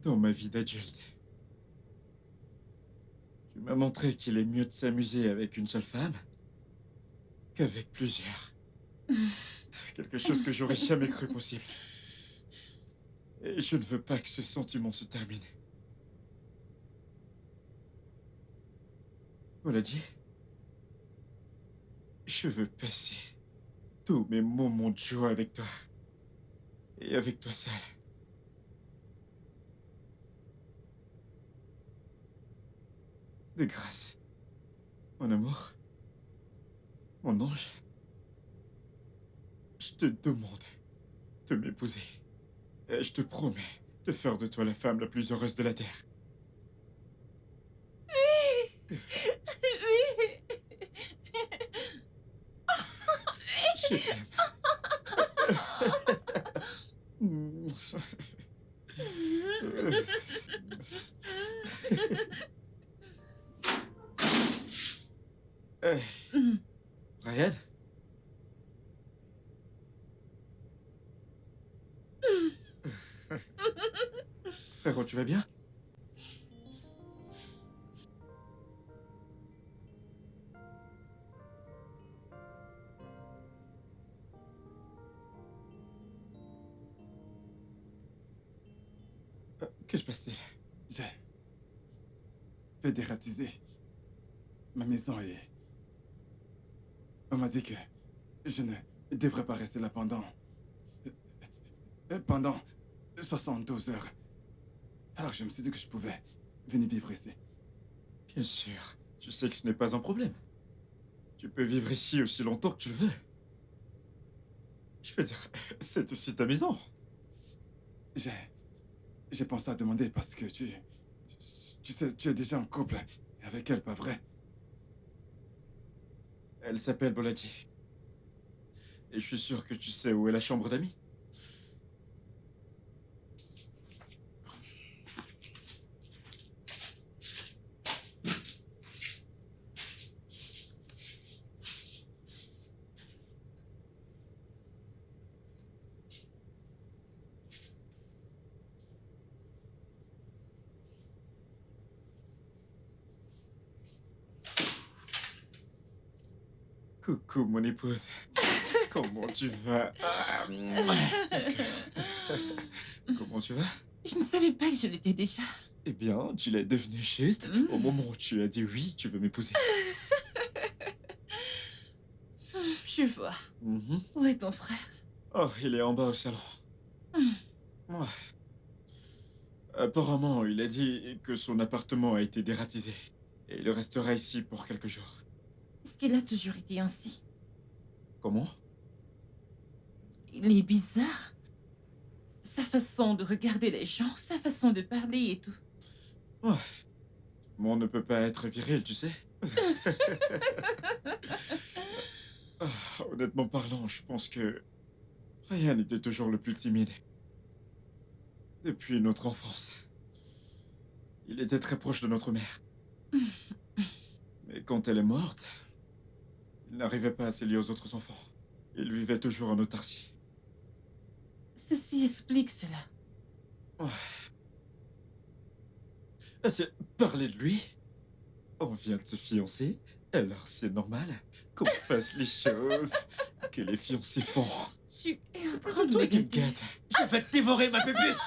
dans ma vie d'adulte. Tu m'as montré qu'il est mieux de s'amuser avec une seule femme qu'avec plusieurs. Quelque chose que j'aurais jamais cru possible. Et je ne veux pas que ce sentiment se termine. Voilà dit. Je veux passer tous mes moments de joie avec toi. Et avec toi seul. De grâce. Mon amour. Mon ange. Je te demande de m'épouser. Et je te promets de faire de toi la femme la plus heureuse de la Terre. Oui. Je t'aime. Ryan? Frérot, tu vas bien? Que se passe-t-il? J'ai fait dératiser ma maison et on m'a dit que je ne devrais pas rester là pendant 72 heures. Alors je me suis dit que je pouvais venir vivre ici. Bien sûr, tu sais que ce n'est pas un problème. Tu peux vivre ici aussi longtemps que tu le veux. Je veux dire, c'est aussi ta maison. J'ai pensé à demander parce que tu sais, tu es déjà en couple avec elle, pas vrai? Elle s'appelle Boladi. Et je suis sûr que tu sais où est la chambre d'amis. Coucou, mon épouse. Comment tu vas? Comment tu vas? Je ne savais pas que je l'étais déjà. Eh bien, tu l'es devenu juste au moment où tu as dit oui, tu veux m'épouser. Je vois. Mhm. Où est ton frère? Oh, il est en bas au salon. Ouais. Apparemment, il a dit que son appartement a été dératisé. Et il restera ici pour quelques jours. Est-ce qu'il a toujours été ainsi? Comment? Il est bizarre. Sa façon de regarder les gens, sa façon de parler et tout. Ouais. Mais on ne peut pas être viril, tu sais. Honnêtement parlant, je pense que Ryan était toujours le plus timide. Depuis notre enfance. Il était très proche de notre mère. Mais quand elle est morte, il n'arrivait pas à se lier aux autres enfants. Il vivait toujours en autarcie. Ceci explique cela. C'est parler de lui. On vient de se fiancer, alors c'est normal qu'on fasse les choses que les fiancés font. Tu es en train de me Toi qui me gâter. gâtes. Je vais te dévorer, ma pupuce.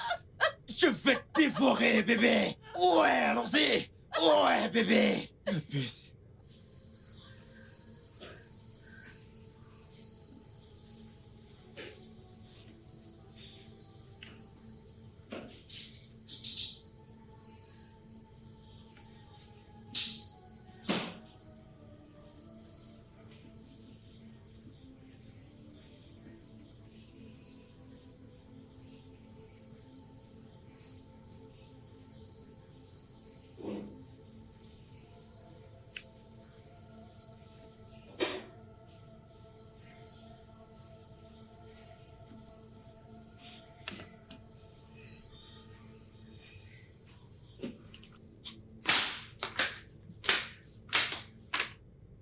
Je vais te dévorer, bébé. Ouais, allons-y. Ouais, bébé. Ma puce.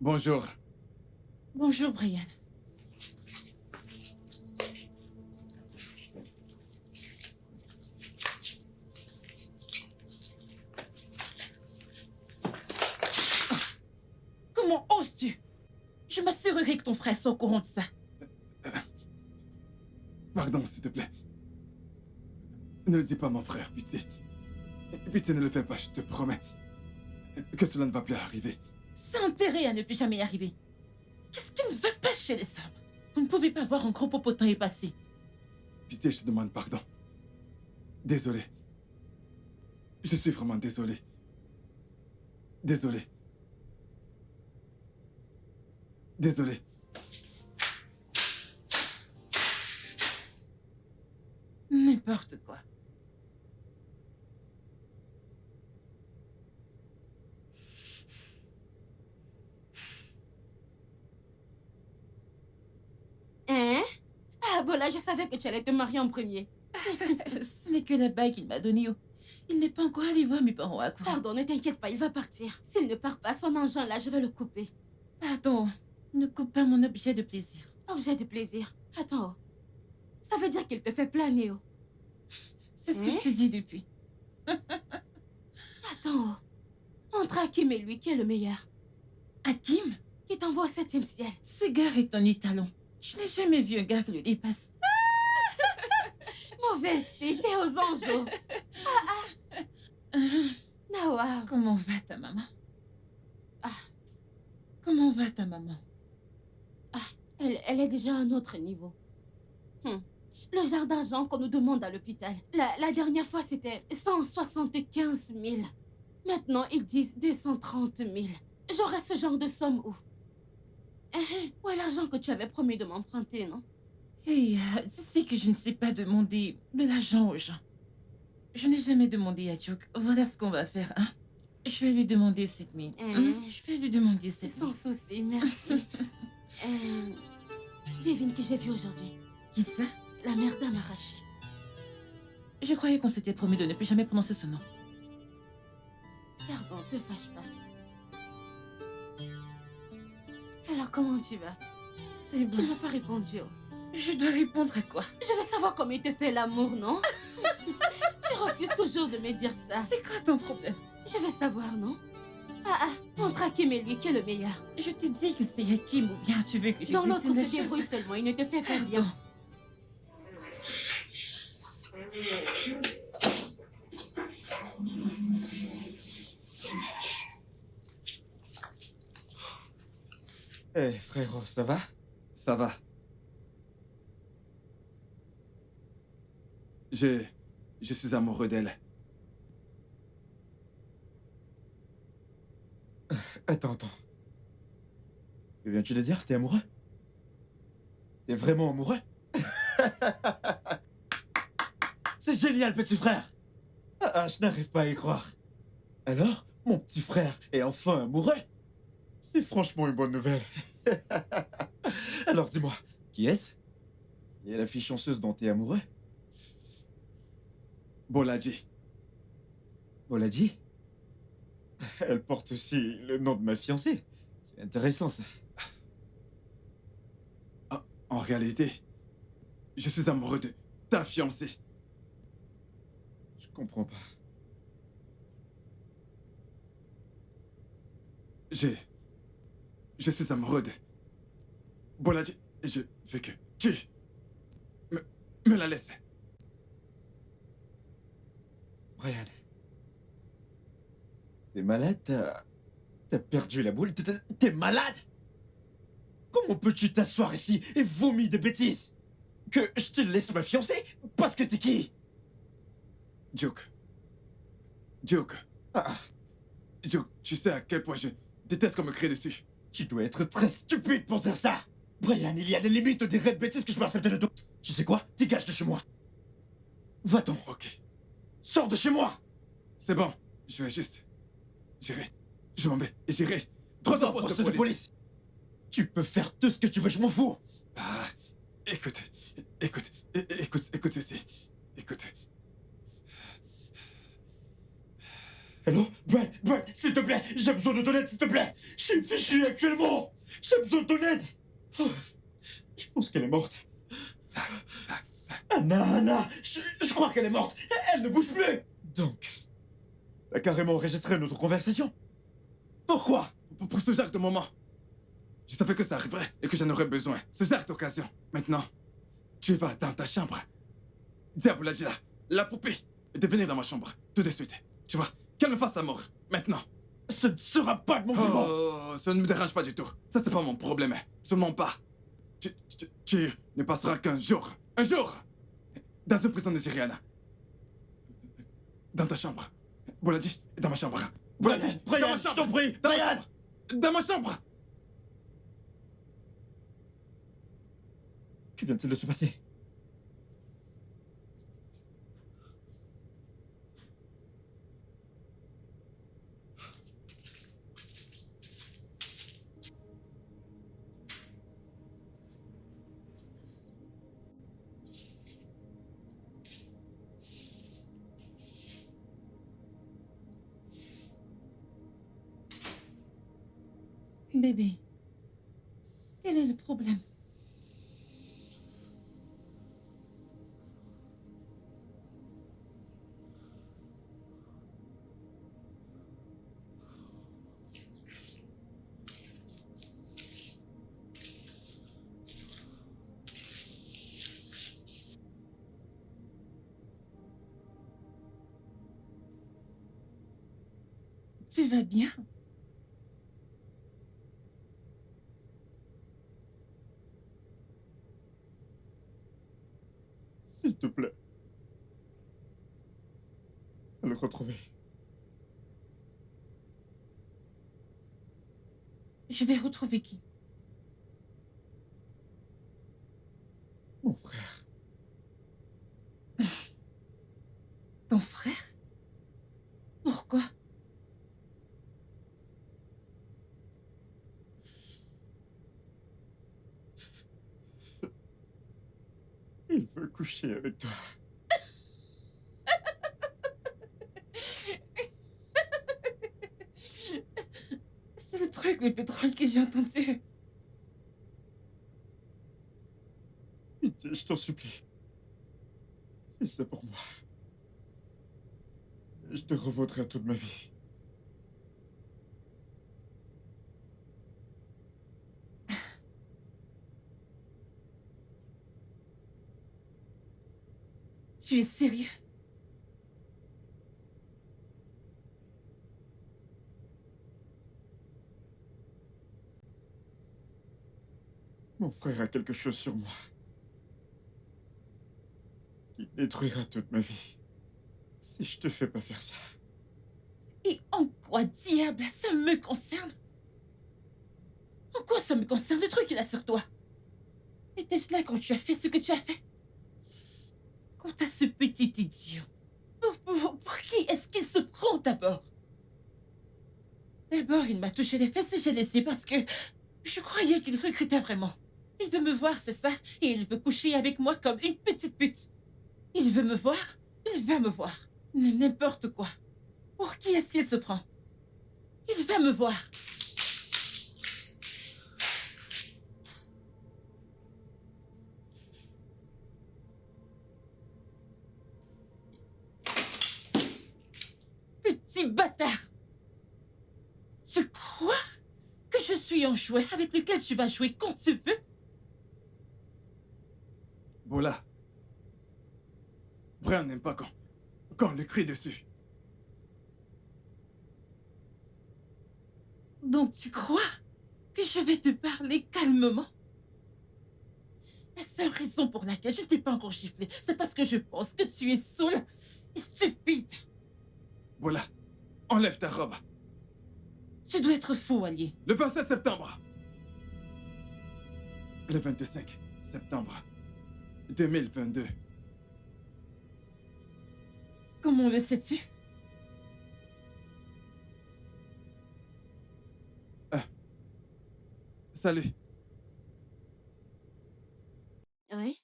Bonjour. Bonjour, Brian. Comment oses-tu? Je m'assurerai que ton frère soit au courant de ça. Pardon, s'il te plaît. Ne le dis pas à mon frère, pitié. Pitié, ne le fais pas, je te promets. Que cela ne va plus arriver. C'est intérêt à ne plus jamais y arriver. Qu'est-ce qui ne va pas chez les hommes? Vous ne pouvez pas voir un gros popotin est passé. Pitié, je te demande pardon. Désolé. Je suis vraiment désolé. Désolé. Désolé. N'importe quoi. Hein? Ah, Bola, je savais que tu allais te marier en premier. Ce n'est que la bague qu'il m'a donnée. Il n'est pas encore allé voir mes parents à court. Pardon, ne t'inquiète pas, il va partir. S'il ne part pas, son engin là, je vais le couper. Pardon, ne coupe pas mon objet de plaisir. Objet de plaisir. Attends, oh. Ça veut dire qu'il te fait planer, oh. C'est ce que je te dis depuis. Attends, oh. Entre Hakim et lui, qui est le meilleur? Hakim, Qui t'envoie au 7e ciel. ce gars est un étalon. Je n'ai jamais vu un gars qui le dépasse. Mauvaise fille, t'es aux anges, oh. Ah, wow. Comment va ta maman? Ah. Comment va ta maman? Elle est déjà à un autre niveau. Le genre d'argent qu'on nous demande à l'hôpital. La dernière fois, c'était 175 000. Maintenant, ils disent 230 000. J'aurais ce genre de somme où? Où est l'argent que tu avais promis de m'emprunter, non? Hey, tu sais que je ne sais pas demander de l'argent aux gens. Je n'ai jamais demandé à Duke. Voilà ce qu'on va faire, hein? Je vais lui demander 7 000. Je vais lui demander 7 000. Sans souci, merci. Devine qui j'ai vu aujourd'hui. Qui ça? La mère d'Amarachi. Je croyais qu'on s'était promis de ne plus jamais prononcer ce nom. Pardon, te fâche pas. Alors, comment tu vas? C'est Tu bon. ne m'as pas répondu, oh. Je dois répondre à quoi? Je veux savoir comment il te fait l'amour, non? Tu refuses toujours de me dire ça. C'est quoi ton problème? Je veux savoir, non? Entre Hakim et lui, qui est le meilleur? Je te dis que c'est Hakim ou bien tu veux que je Dans dise l'autre, la se chose? débrouille seulement, il ne te fait pas rien. Pardon. Eh, frérot, ça va? Ça va. Je suis amoureux d'elle. Attends. Que viens-tu de dire? T'es amoureux? T'es vraiment amoureux? C'est génial, petit frère! Je n'arrive pas à y croire. Alors, mon petit frère est enfin amoureux? C'est franchement une bonne nouvelle. Alors dis-moi, qui est-ce? Qui est la fille chanceuse dont t'es amoureux? Bolaji. Boladi? Elle porte aussi le nom de ma fiancée. C'est intéressant, ça. En réalité, je suis amoureux de ta fiancée. Je comprends pas. Je suis amoureux de Bolaji et je veux que tu me la laisses. Brian. T'es malade? T'as perdu la boule? T'es malade? Comment peux-tu t'asseoir ici et vomir des bêtises? Que je te laisse ma fiancée? Parce que t'es qui? Duke, Ah, Duke, tu sais à quel point je déteste qu'on me crie dessus. tu dois être très stupide pour dire ça! Brian, il y a des limites des vraies bêtises que je peux accepter de toi. Tu sais quoi? Dégage de chez moi. Va-t'en. Ok, Sors de chez moi! c'est bon. Je vais juste... J'irai. Je m'en vais et j'irai droit Va au au poste de police. Tu peux faire tout ce que tu veux, je m'en fous! Ah, écoute ceci. Écoute. Hello? Brian, s'il te plaît, j'ai besoin de ton aide, s'il te plaît! Je suis fichu actuellement! J'ai besoin de ton aide! Oh, je pense qu'elle est morte. Anna, je crois qu'elle est morte. Elle ne bouge plus! Donc, t'as carrément enregistré notre conversation? Pourquoi? Pour ce genre de moment. Je savais que ça arriverait et que j'en aurais besoin. Ce genre d'occasion. Maintenant, tu vas dans ta chambre. Dis à Bolaji là, la poupée, de venir dans ma chambre, tout de suite. Tu vois, qu'elle me fasse sa mort, maintenant. Ce ne sera pas de mon vivant! Oh, ça ne me dérange pas du tout. Ça, c'est pas mon problème. Seulement pas. Tu ne passeras qu'un jour. Un jour! Dans une prison de Syriana. Dans ta chambre. Bolaji, dans ma chambre. Vas-y, Brian, dans ma Brian, je chambre. t'en prie, Dans ma Brian. chambre. Dans ma chambre. Que vient-il de se passer? Bébé, quel est le problème? Tu vas bien? S'il te plaît. À le retrouver. Je vais retrouver qui? Mon frère. Ton frère? Pourquoi? Il veut coucher avec toi. C'est le truc le plus drôle que j'ai entendu. Pitié, je t'en supplie. Fais ça pour moi. Je te revaudrai toute ma vie. Tu es sérieux? Mon frère a quelque chose sur moi. Qui détruira toute ma vie. Si je te fais pas faire ça. Et en quoi, diable, ça me concerne? En quoi ça me concerne? Le truc, il a sur toi. Étais-je là quand tu as fait ce que tu as fait? Quant à ce petit idiot, pour qui est-ce qu'il se prend d'abord? D'abord, il m'a touché les fesses et j'ai laissé parce que je croyais qu'il regrettait vraiment. Il veut me voir, c'est ça, et il veut coucher avec moi comme une petite pute. Il veut me voir, il va me voir. N'importe quoi. Pour qui est-ce qu'il se prend? Il va me voir. Petit bâtard! Tu crois que je suis un jouet avec lequel tu vas jouer quand tu veux? Bola. Brian n'aime pas quand on lui crie dessus. Donc tu crois que je vais te parler calmement? La seule raison pour laquelle je ne t'ai pas encore giflé, c'est parce que je pense que tu es saoul et stupide. Bola, enlève ta robe. Tu dois être fou, allié. Le 27 septembre. Le 25 septembre 2022. Comment le sais-tu? Salut. Oui,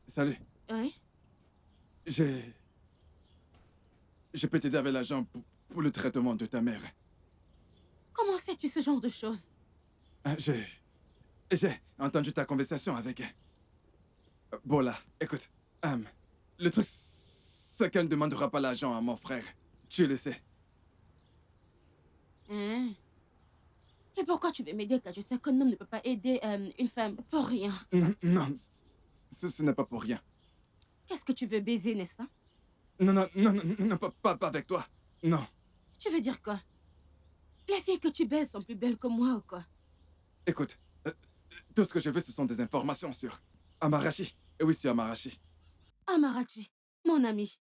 Salut. oui. Je peux t'aider avec l'argent pour le traitement de ta mère. Comment sais-tu ce genre de choses? J'ai entendu ta conversation avec... Bola, écoute. Le truc, c'est qu'elle ne demandera pas l'argent à mon frère. Tu le sais. Hein? Et pourquoi tu veux m'aider quand je sais qu'un homme ne peut pas aider une femme pour rien? Non, ce n'est pas pour rien. Qu'est-ce que tu veux baiser, n'est-ce pas? Non, pas avec toi. Non. Tu veux dire quoi? Les filles que tu baises sont plus belles que moi ou quoi? Écoute, tout ce que je veux, ce sont des informations sur Amarachi. Et oui, sur Amarachi. Amarachi, mon ami.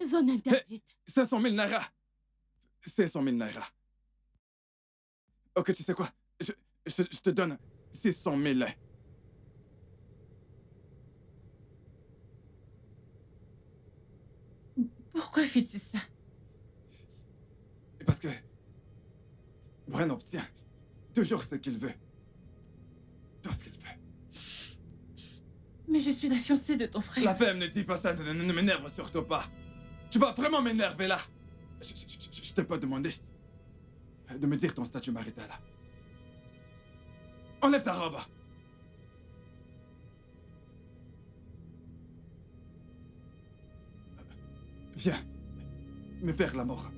Zone interdite. 500 000 naira. 500 000 naira. Ok, tu sais quoi? Je te donne 600 000. Pourquoi fais-tu ça? Parce que Bren obtient toujours ce qu'il veut. Tout ce qu'il veut. Mais je suis la fiancée de ton frère. La femme ne dit pas ça, ne m'énerve surtout pas. Tu vas vraiment m'énerver là. Je t'ai pas demandé de me dire ton statut marital. Enlève ta robe. Viens, me faire l'amour.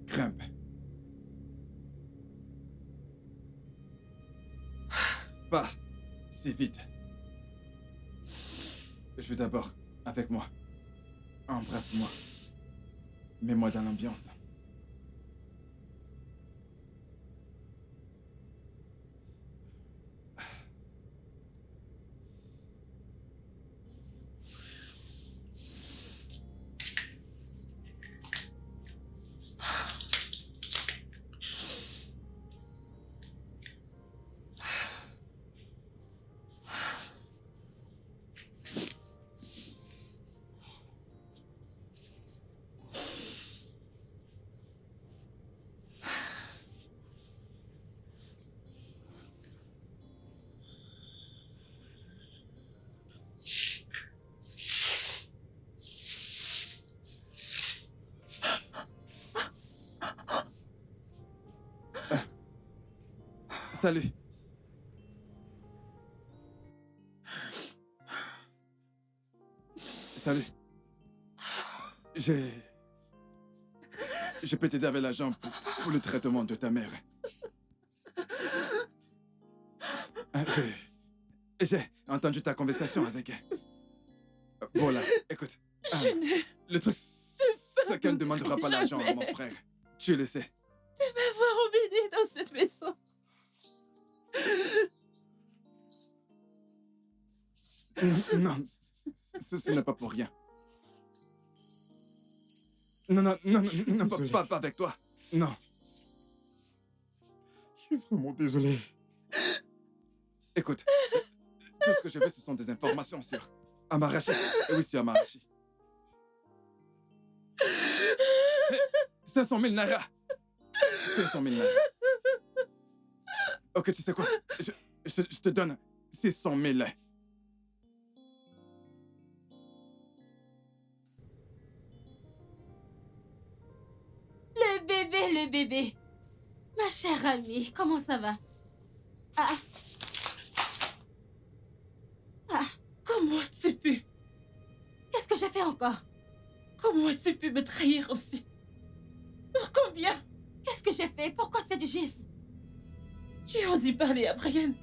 Grimpe. Pas si vite. Je veux d'abord avec moi. Embrasse-moi. Mets-moi dans l'ambiance. Salut. Salut. Je peux t'aider avec l'argent pour le traitement de ta mère. J'ai entendu ta conversation avec elle. Bon là, écoute. Le truc, c'est qu'elle ne demandera pas l'argent à mon frère. Tu le sais. De m'avoir embêté dans cette maison. Non, ce n'est pas pour rien. Non, pas avec toi. Non. Je suis vraiment désolé. Écoute, tout ce que je veux, ce sont des informations sur Amarachi. Et oui, sur Amarachi. 500 000 naira. 500 000 naira. Ok, tu sais quoi? Je te donne 600 000. Le bébé. Ma chère amie, comment ça va? Comment as-tu pu? Qu'est-ce que j'ai fait encore? Comment as-tu pu me trahir aussi? Pour combien? Qu'est-ce que j'ai fait? Pourquoi cette gifle? Tu as osé parler à Brian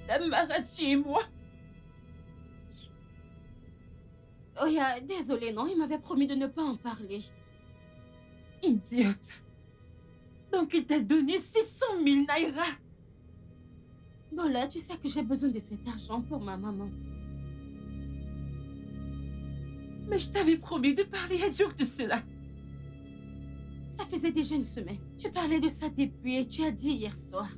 d'Amarachi et moi? Oh, désolé, non, il m'avait promis de ne pas en parler. Idiote. Donc il t'a donné 600 000 naira. Bon là, tu sais que j'ai besoin de cet argent pour ma maman. Mais je t'avais promis de parler à Duke de cela. Ça faisait déjà une semaine. Tu parlais de ça depuis et tu as dit hier soir.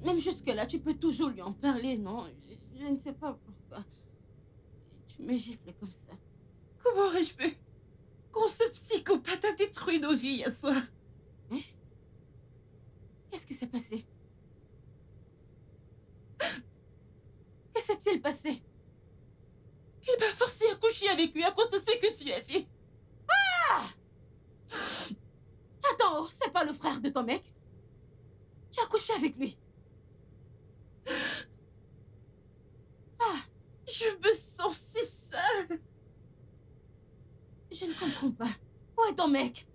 Même jusque-là, tu peux toujours lui en parler, non? Je ne sais pas pourquoi. Tu me gifles comme ça. Comment aurais-je pu? Quand ce psychopathe a détruit nos vies hier soir. Hein? Qu'est-ce qui s'est passé? Que s'est-il passé? Il m'a forcé à coucher avec lui à cause de ce que tu as dit. Attends, c'est pas le frère de ton mec? Tu as couché avec lui? Je me sens si seule. Je ne comprends pas. Où est ton mec?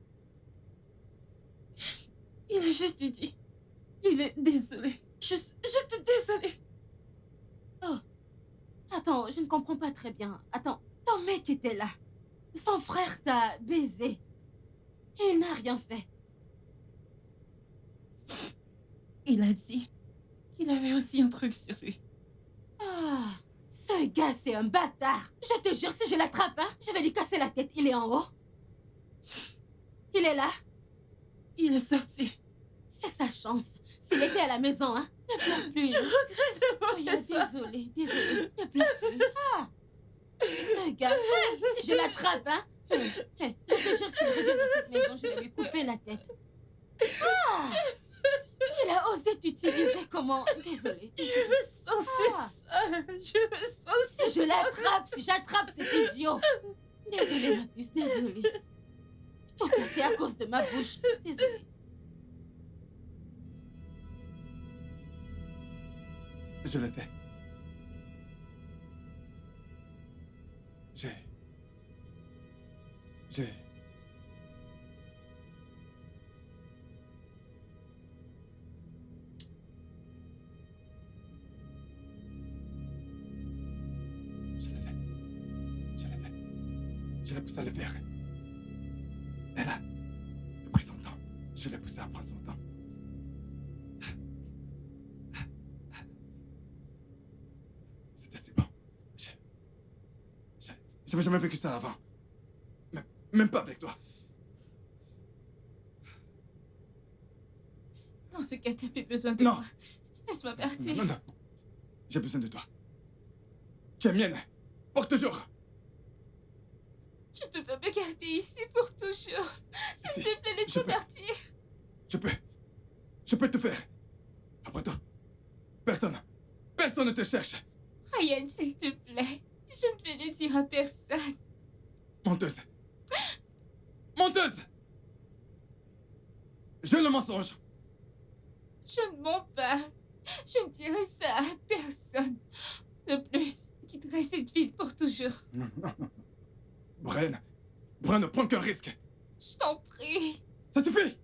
Il a juste dit. Il est désolé. Juste désolé. Oh. Attends, je ne comprends pas très bien. Attends, ton mec était là. Son frère t'a baisé. Et il n'a rien fait. Il a dit qu'il avait aussi un truc sur lui. Ah, ce gars, c'est un bâtard. Je te jure, si je l'attrape, hein, je vais lui casser la tête. Il est en haut. Il est là. Il est sorti. C'est sa chance. S'il était à la maison, hein, ne pleure plus. Je regrette d'avoir Oya, fait ça. désolée, ne pleure plus. Ah, ce gars, hey, si je l'attrape, hein, hey, je te jure, s'il revient dans cette maison, je vais lui couper la tête. Ah, il a osé t'utiliser comment... Désolée. Je me sens Ah. seule. Je me sens Si je l'attrape, si j'attrape cet idiot. Désolée, ma puce, désolée. Tout ça, c'est à cause de ma bouche. Désolée. Je l'ai fait. J'ai... Je l'ai fait. Je l'ai fait. Je l'ai poussé à le faire. Elle a pris son temps. Je l'ai poussé à prendre son temps. C'était si bon. J'avais jamais vécu ça avant. Même pas avec toi. Dans ce cas, t'as plus besoin de Non. moi. Laisse-moi partir. Non. J'ai besoin de toi. Tu es mienne. Pour toujours. Tu ne peux pas me garder ici pour toujours. S'il Si, te plaît, je laisse-moi peux. partir. Je peux tout faire. Après toi, personne ne te cherche. Ryan, s'il te plaît. Je ne vais le dire à personne. Menteuse. Menteuse. Je le mensonge. Je ne mens pas. Je ne dirai ça à personne. De plus, je quitterai cette ville pour toujours. Non. Brian ne prend qu'un risque. Je t'en prie. Ça suffit.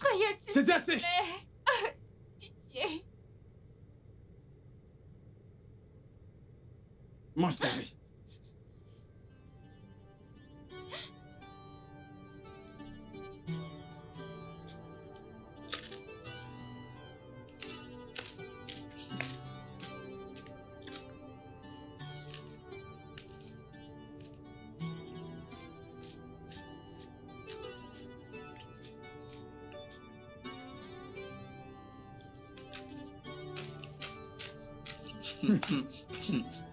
Ryan, s'il J'ai dit te assez. plaît. Ah, pitié. Mange ça, oui.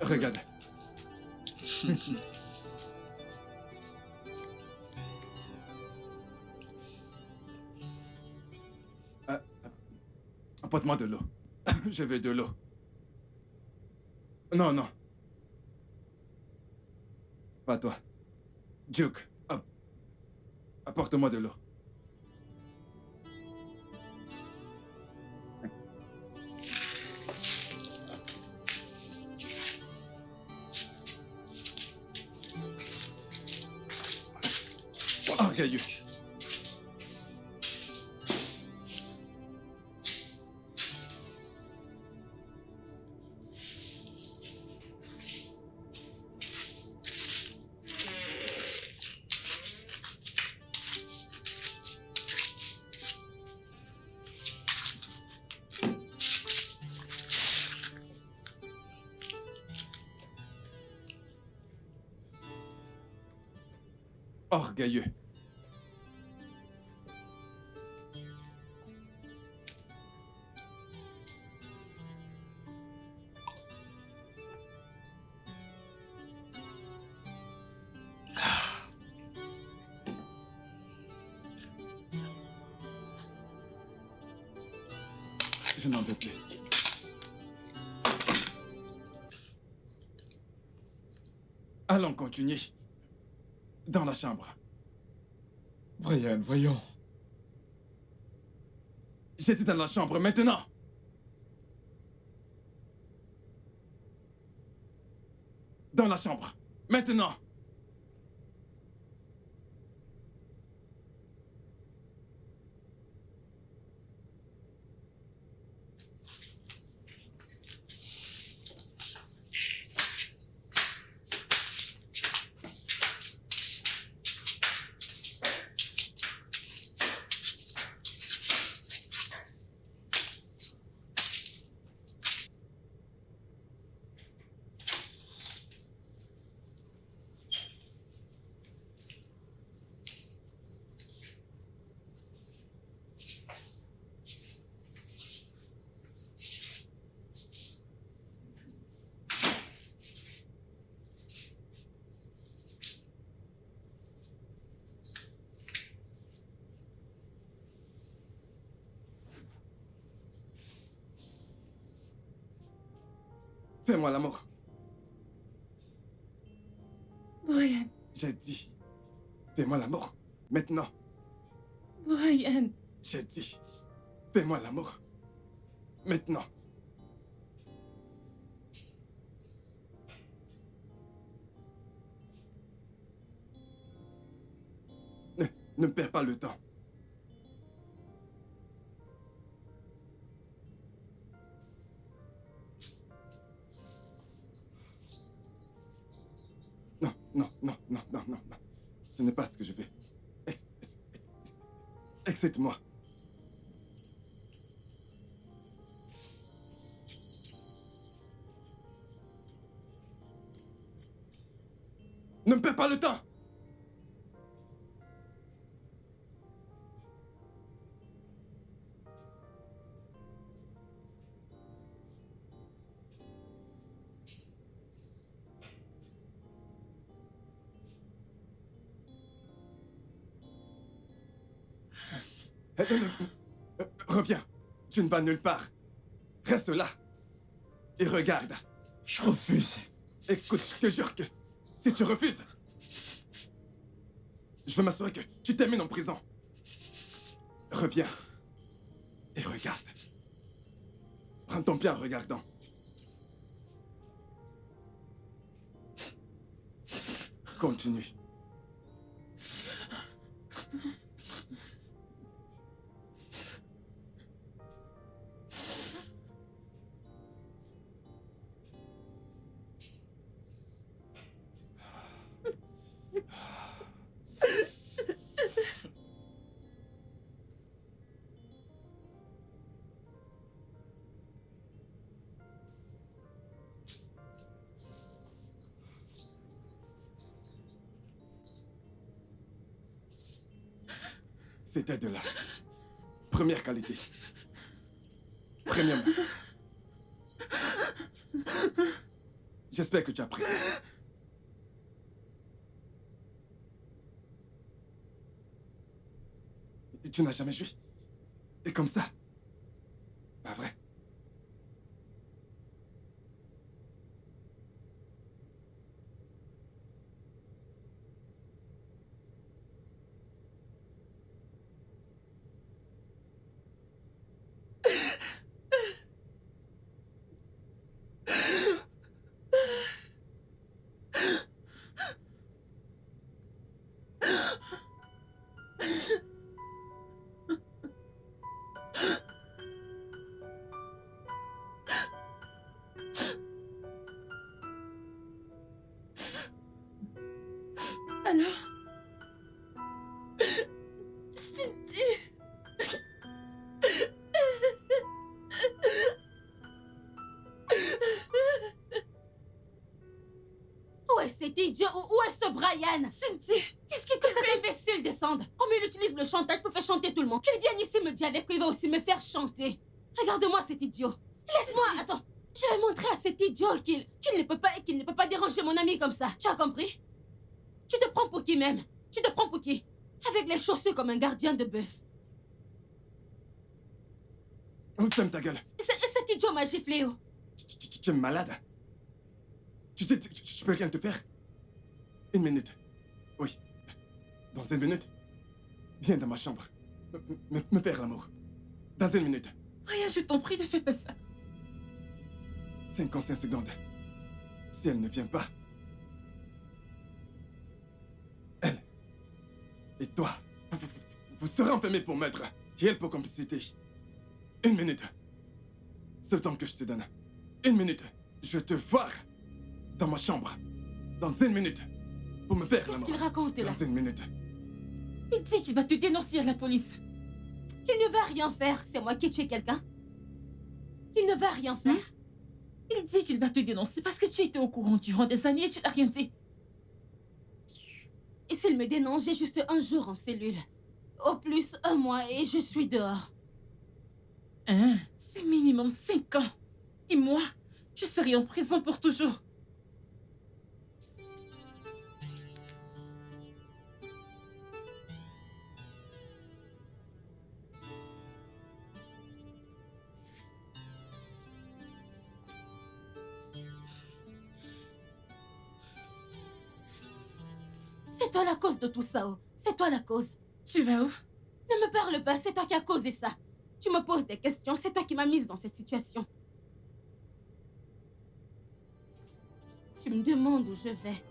Regarde. Apporte-moi de l'eau. Je veux de l'eau. Non. Pas toi. Duke, apporte-moi de l'eau. Orgueilleux. Orgueilleux. Je n'en veux plus. Allons continuer. Dans la chambre. Brian, voyons. J'étais dans la chambre maintenant. Dans la chambre. Maintenant. Fais-moi l'amour. Brian, J'ai dit, fais-moi l'amour. Maintenant, Brian. j'ai dit, fais-moi l'amour. Maintenant. Ne me perds pas le temps. Non, non, non, non, non, non, non. Ce n'est pas ce que je veux. Excite-moi. Ne me perds pas le temps. Reviens. Tu ne vas nulle part. Reste là. Et regarde. Je refuse. Écoute, je te jure que si tu refuses, je veux m'assurer que tu termines en prison. Reviens. Et regarde. Prends ton pied en regardant. Continue. C'était de la première qualité. Premium. J'espère que tu apprécies. Et tu n'as jamais joué. Et comme ça. Pas vrai. Alors? Cindy. Où est cet idiot? Où est ce Brian? Cindy, qu'est-ce qui Que te cet imbécile descende. Comme il utilise le chantage pour faire chanter tout le monde. Qu'il vienne ici me dire avec quoi il va aussi me faire chanter. Regarde-moi cet idiot. Laisse-moi, attends. Je vais montrer à cet idiot qu'il ne peut pas déranger mon ami comme ça. Tu as compris? Tu te prends pour qui même? Tu te prends pour qui? Avec les chaussures comme un gardien de bœuf. Ferme ta gueule. Cet idiot m'a giflé. Oh. Tu es malade. Je peux rien te faire. Une minute. Oui. Dans une minute. Viens dans ma chambre. Me faire l'amour. Dans une minute. Brian, je t'en prie, ne fais pas ça. 55 secondes. Si elle ne vient pas. Elle. Et toi. Vous serez enfermés pour meurtre. Et elle pour complicité. Une minute. C'est le temps que je te donne. Une minute. Je vais te voir. Dans ma chambre. Dans une minute. Pour me faire Qu'est-ce l'amour. qu'il raconte là? Dans une minute. Il dit qu'il va te dénoncer à la police. Il ne va rien faire. C'est moi qui ai tué quelqu'un. Il ne va rien faire. Il dit qu'il va te dénoncer parce que tu étais au courant durant des années et tu n'as rien dit. Et s'il me dénonce, j'ai juste un jour en cellule. Au plus, un mois et je suis dehors. Hein? C'est minimum 5 ans. Et moi, je serai en prison pour toujours. C'est toi la cause de tout ça, oh. C'est toi la cause. Tu vas où? Ne me parle pas, c'est toi qui as causé ça. Tu me poses des questions, c'est toi qui m'as mise dans cette situation. Tu me demandes où je vais.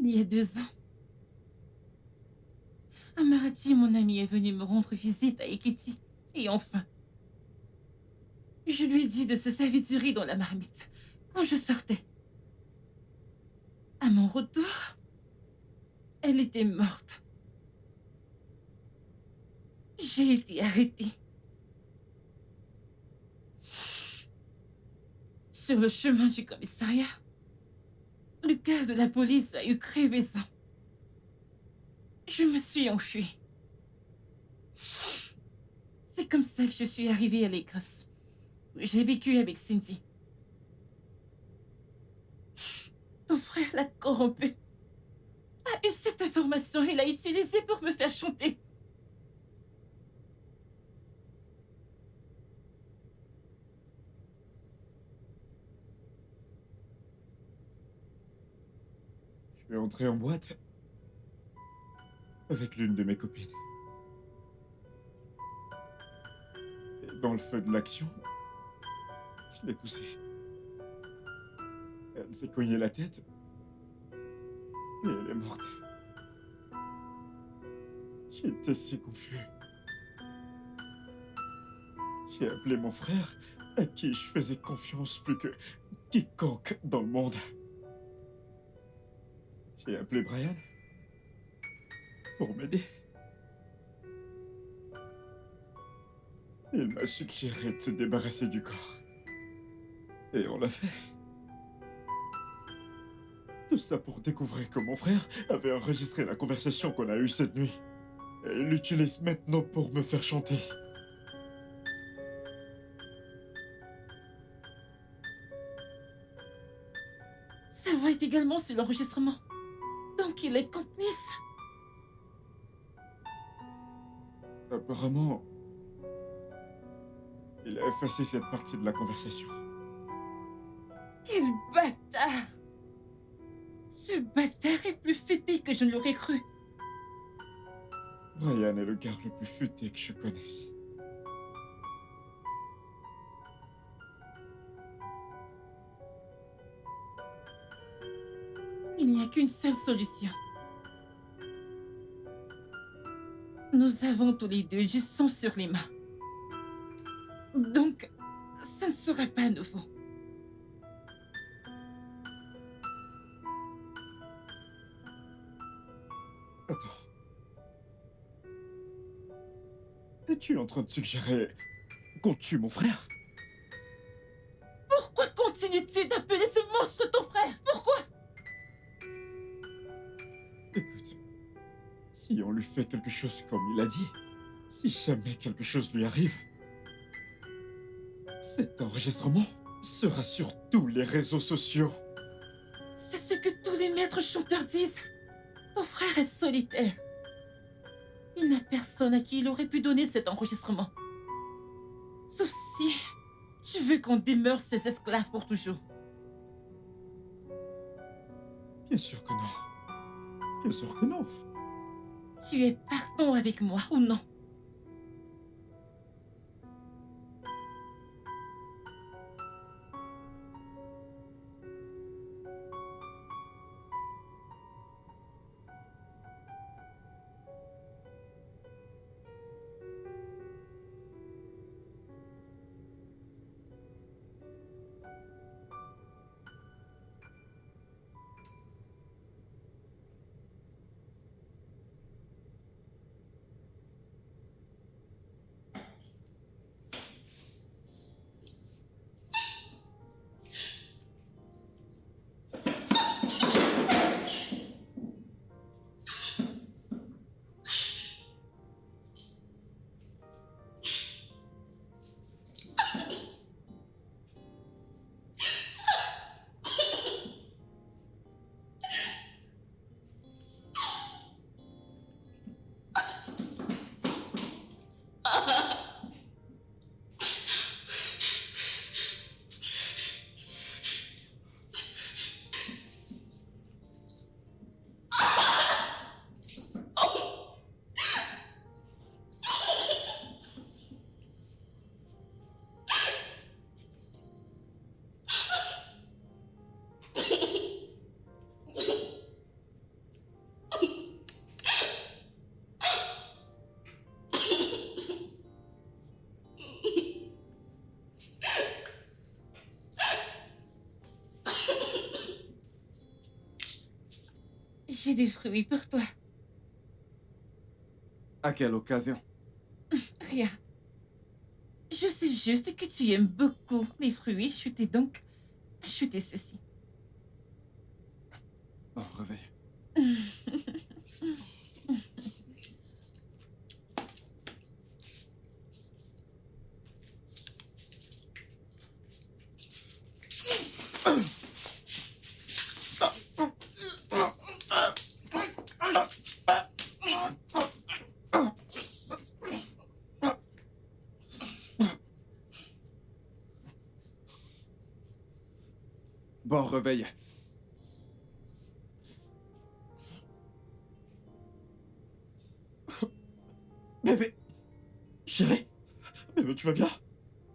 Il y a 2 ans, Amarati, mon ami, est venu me rendre visite à Ekiti. Et enfin, je lui ai dit de se servir du riz dans la marmite quand je sortais. À mon retour, elle était morte. J'ai été arrêtée. Sur le chemin du commissariat, le gars de la police a eu crevaison. Je me suis enfuie. C'est comme ça que je suis arrivée à l'Écosse. J'ai vécu avec Cindy. Ton frère l'a corrompu. A eu cette information et l'a utilisée pour me faire chanter. Je vais entrer en boîte avec l'une de mes copines. Et dans le feu de l'action, je l'ai poussée. Elle s'est cognée la tête et elle est morte. J'étais si confus. J'ai appelé mon frère, à qui je faisais confiance plus que quiconque dans le monde. J'ai appelé Brian pour m'aider. Il m'a suggéré de se débarrasser du corps. Et on l'a fait. Tout ça pour découvrir que mon frère avait enregistré la conversation qu'on a eue cette nuit. Et il l'utilise maintenant pour me faire chanter. Sa voix est également sur l'enregistrement. Donc il est complice. Apparemment, il a effacé cette partie de la conversation. Quel bâtard! Ce bâtard est plus futé que je ne l'aurais cru. Brian est le gars le plus futé que je connaisse. Il n'y a qu'une seule solution. Nous avons tous les deux du sang sur les mains. Donc, ça ne sera pas nouveau. Attends. Es-tu en train de suggérer qu'on tue mon frère? Pourquoi continues-tu d'appeler ce monstre ton frère? Pourquoi? Écoute, si on lui fait quelque chose comme il a dit, si jamais quelque chose lui arrive, cet enregistrement sera sur tous les réseaux sociaux. C'est ce que tous les maîtres chanteurs disent. Ton frère est solitaire. Il n'a personne à qui il aurait pu donner cet enregistrement. Sauf si tu veux qu'on demeure ses esclaves pour toujours. Bien sûr que non. Bien sûr que non. Tu es partant avec moi ou non? J'ai des fruits pour toi. À quelle occasion? Rien. Je sais juste que tu aimes beaucoup les fruits. Je t'ai donc acheté ceci. Bon, réveille. Bon, réveille. Bébé. Chérie. Bébé, tu vas bien?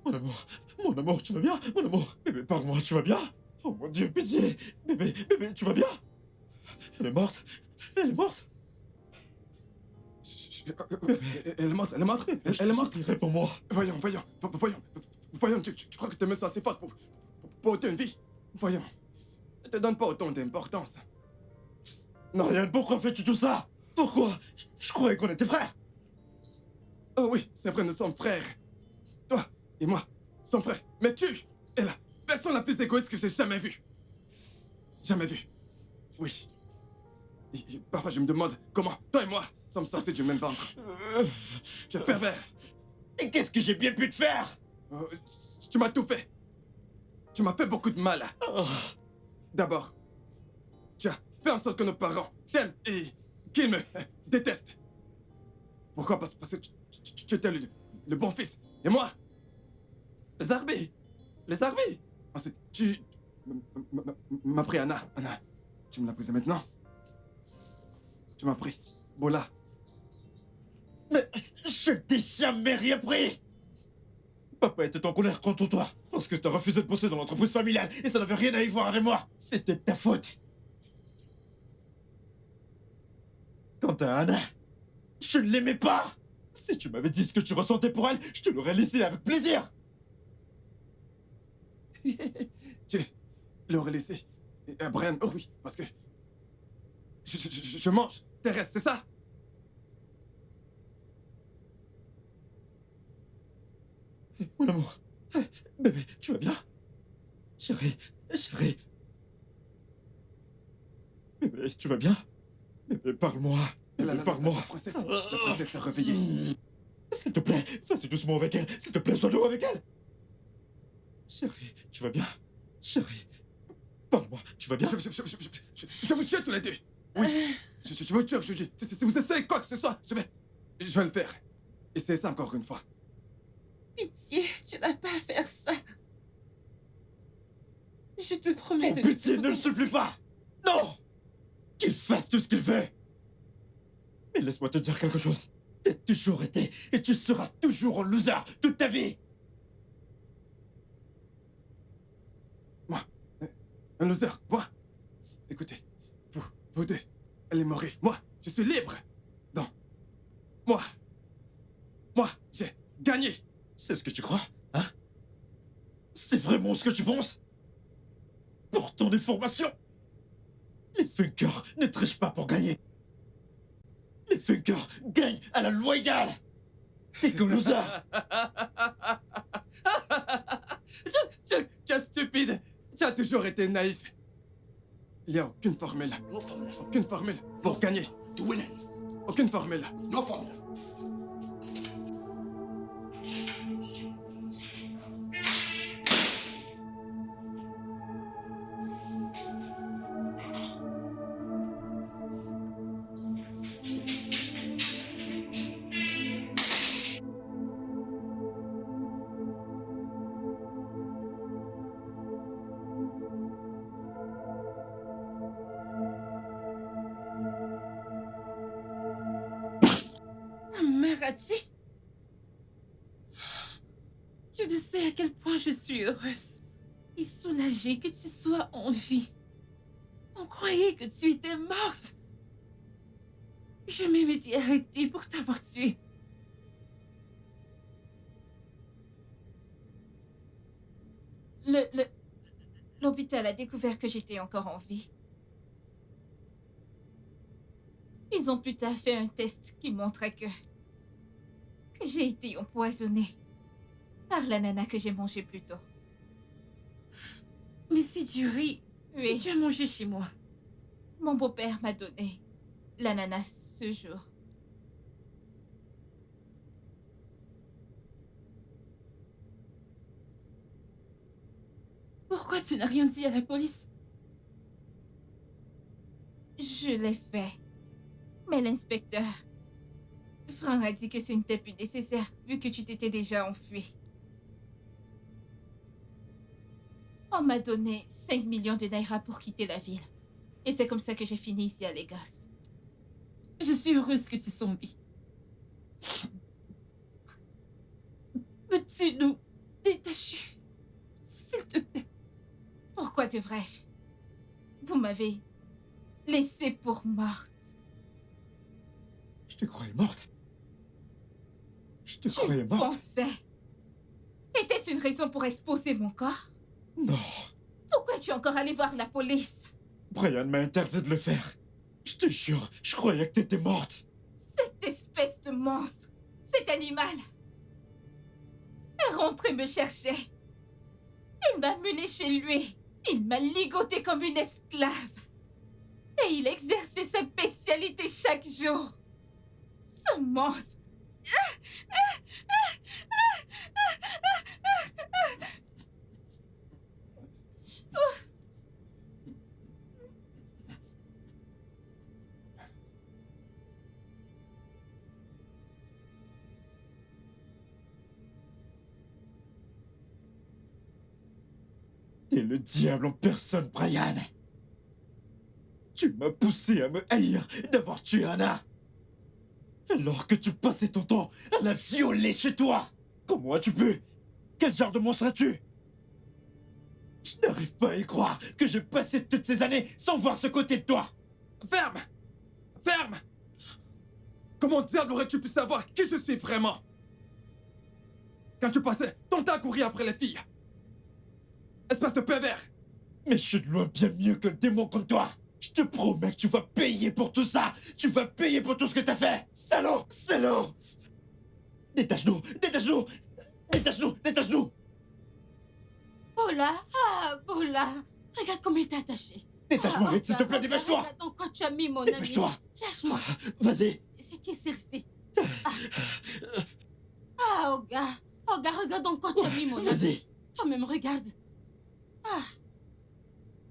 Mon amour, tu vas bien? Mon amour. Bébé, parle-moi, tu vas bien? Oh mon Dieu, pitié. Bébé, tu vas bien? Elle est morte. Elle est morte. Elle est morte, elle est morte, elle est morte. Réponds-moi. Voyons, tu crois que tes mains sont assez fortes pour ôter une vie? Voyons, ne te donne pas autant d'importance. Marianne, pourquoi fais-tu tout ça? Pourquoi? Je croyais qu'on était frères. Oh oui, c'est vrai, nous sommes frères. Toi et moi sommes frères. Mais tu es la personne la plus égoïste que j'ai jamais vue. Jamais vue. Oui. Et parfois je me demande comment toi et moi sommes sortis du même ventre. Tu es pervers. Et qu'est-ce que j'ai bien pu te faire? Tu m'as tout fait. Tu m'as fait beaucoup de mal. Oh. D'abord, tu as fait en sorte que nos parents t'aiment et qu'ils me détestent. Pourquoi? Parce que tu étais le bon fils. Et moi, le Zarbi. Le Zarbi. Ensuite, tu m'as pris Anna. Anna, tu me l'as prise maintenant. Tu m'as pris Bola. Mais je t'ai jamais rien pris. Papa était en colère contre toi parce que t'as refusé de bosser dans l'entreprise familiale et ça n'avait rien à y voir avec moi. C'était de ta faute. Quant à Anna, je ne l'aimais pas. Si tu m'avais dit ce que tu ressentais pour elle, je te l'aurais laissé avec plaisir. Tu l'aurais laissé à Brian. Oh oui, parce que je mange tes restes, c'est ça? Mon amour, bébé, tu vas bien? Chérie. Bébé, tu vas bien? Bébé, parle-moi. Bébé, parle-moi. La princesse s'est réveillée. S'il te plaît, fais doucement avec elle. S'il te plaît, sois doux avec elle. Chérie, tu vas bien? Chérie, parle-moi, tu vas bien? Je vais vous tuer tous les deux. Oui, je vais vous tuer, je dis. Si vous essayez quoi que ce soit, je vais le faire. Et c'est ça encore une fois. Pitié, tu n'as pas à faire ça. Je te promets de... Pitié, ne le souffle pas. Non. Qu'il fasse tout ce qu'il veut. Mais laisse-moi te dire quelque chose. T'as toujours été et tu seras toujours un loser toute ta vie. Moi, un loser, moi. Écoutez, vous deux, elle est morte. Moi, je suis libre. Non. Moi, j'ai gagné. C'est ce que tu crois, hein? C'est vraiment ce que tu penses? Pour ton information, les Funkers ne trichent pas pour gagner. Les Funkers gagnent à la loyale. T'es qu'un loser. Tu es stupide. Tu as toujours été naïf. Il n'y a aucune formule. Aucune formule pour gagner. Aucune formule. Marati, tu ne sais à quel point je suis heureuse et soulagée que tu sois en vie. On croyait que tu étais morte. Je même été arrêtée pour t'avoir tuée. L'hôpital a découvert que j'étais encore en vie. Ils ont plus tard fait un test qui montrait que j'ai été empoisonnée par la nana que j'ai mangée plus tôt. Mais c'est du riz que Oui, tu as mangé chez moi. mon beau-père m'a donné l'ananas ce jour. Pourquoi tu n'as rien dit à la police? Je l'ai fait. Mais l'inspecteur, Franck a dit que ce n'était plus nécessaire vu que tu t'étais déjà enfui. On m'a donné 5 millions de naira pour quitter la ville. Et c'est comme ça que j'ai fini ici à Lagos. Je suis heureuse que tu sois en vie. Peux-tu nous détacher, s'il te plaît? Pourquoi devrais-je? Vous m'avez laissée pour morte. Je te croyais morte. Je te croyais morte. Pensais. Était-ce une raison pour exposer mon corps? Non. Pourquoi es-tu encore allé voir la police? Brian m'a interdit de le faire. Je te jure, je croyais que t'étais morte. Cette espèce de monstre, cet animal, est rentré me chercher. Il m'a mené chez lui. Il m'a ligoté comme une esclave. Et il exerçait sa spécialité chaque jour. Ce monstre. T'es le diable en personne, Brian. Tu m'as poussé à me haïr d'avoir tué Anna. Alors que tu passais ton temps à la violer chez toi. Comment as-tu pu? Quel genre de monstre es-tu? Je n'arrive pas à y croire que j'ai passé toutes ces années sans voir ce côté de toi. Ferme! Ferme! Comment diable aurais-tu pu savoir qui je suis vraiment? Quand tu passais ton temps à courir après les filles. Espèce de pervers! Mais je suis de loin bien mieux qu'un démon comme toi. Je te promets que tu vas payer pour tout ça. Tu vas payer pour tout ce que t'as fait. Salaud! Salaud! Détache-nous! Détache-nous! Détache-nous! Détache-nous! Bola, ah, Bola. Regarde comment il t'a attaché. Détache-moi vite, s'il te plaît, regarde, dépêche-toi! regarde dans quoi tu as mis mon ami. Dépêche-toi! Lâche-moi. Vas-y! C'est qui c'est resté? Ah, Oga. Oga, regarde dans quoi tu as mis mon ami. Vas-y! Toi-même, regarde. Ah.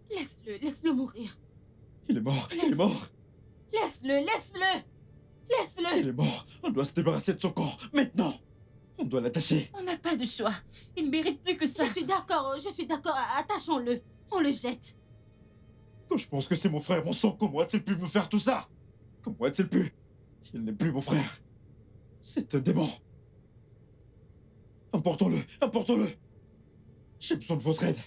Laisse-le mourir. Il est mort! Il est mort! Laisse-le. Laisse-le. Il est mort! On doit se débarrasser de son corps, maintenant! On doit l'attacher! On n'a pas de choix. Il ne mérite plus que ça. Je suis d'accord. Attachons-le. On le jette. Quand je pense que c'est mon frère, mon sang, comment a-t-il pu me faire tout ça? Comment a-t-il pu? Il n'est plus mon frère. C'est un démon. Emportons-le! Emportons-le! J'ai besoin de votre aide.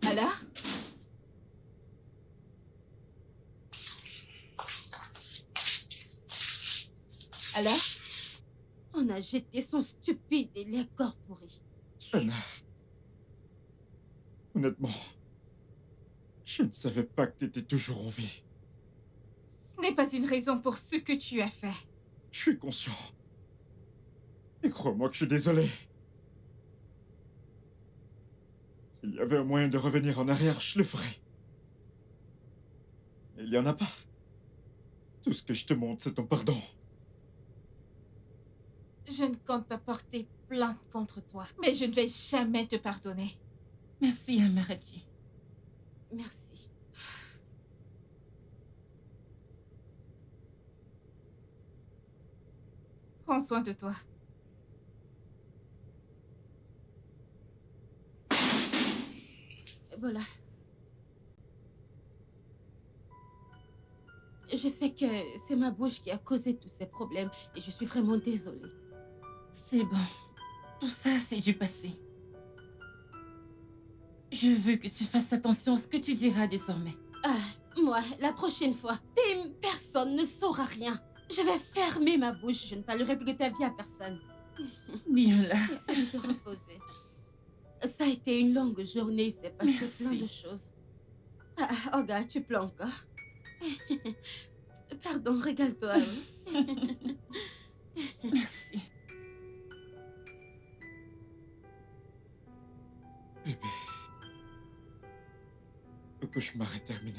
Alors? Alors? On a jeté son stupide et les corps pourris. Anna. Honnêtement, je ne savais pas que t'étais toujours en vie. Ce n'est pas une raison pour ce que tu as fait. Je suis conscient. Et crois-moi que je suis désolé. S'il y avait un moyen de revenir en arrière, je le ferais. Mais il n'y en a pas. Tout ce que je te montre, c'est ton pardon. Je ne compte pas porter plainte contre toi, mais je ne vais jamais te pardonner. Merci, Amarati. Merci. Prends soin de toi. Voilà. Je sais que c'est ma bouche qui a causé tous ces problèmes et je suis vraiment désolée. C'est bon. Tout ça, c'est du passé. Je veux que tu fasses attention à ce que tu diras désormais. Ah, moi, la prochaine fois, personne ne saura rien. Je vais fermer ma bouche, je ne parlerai plus de ta vie à personne. Bien là. Essaie de te reposer. Ça a été une longue journée, il s'est passé Merci. plein de choses. Ah, Olga, tu pleures encore. Pardon, régale-toi. Oui. Merci. Bébé. Le cauchemar est terminé.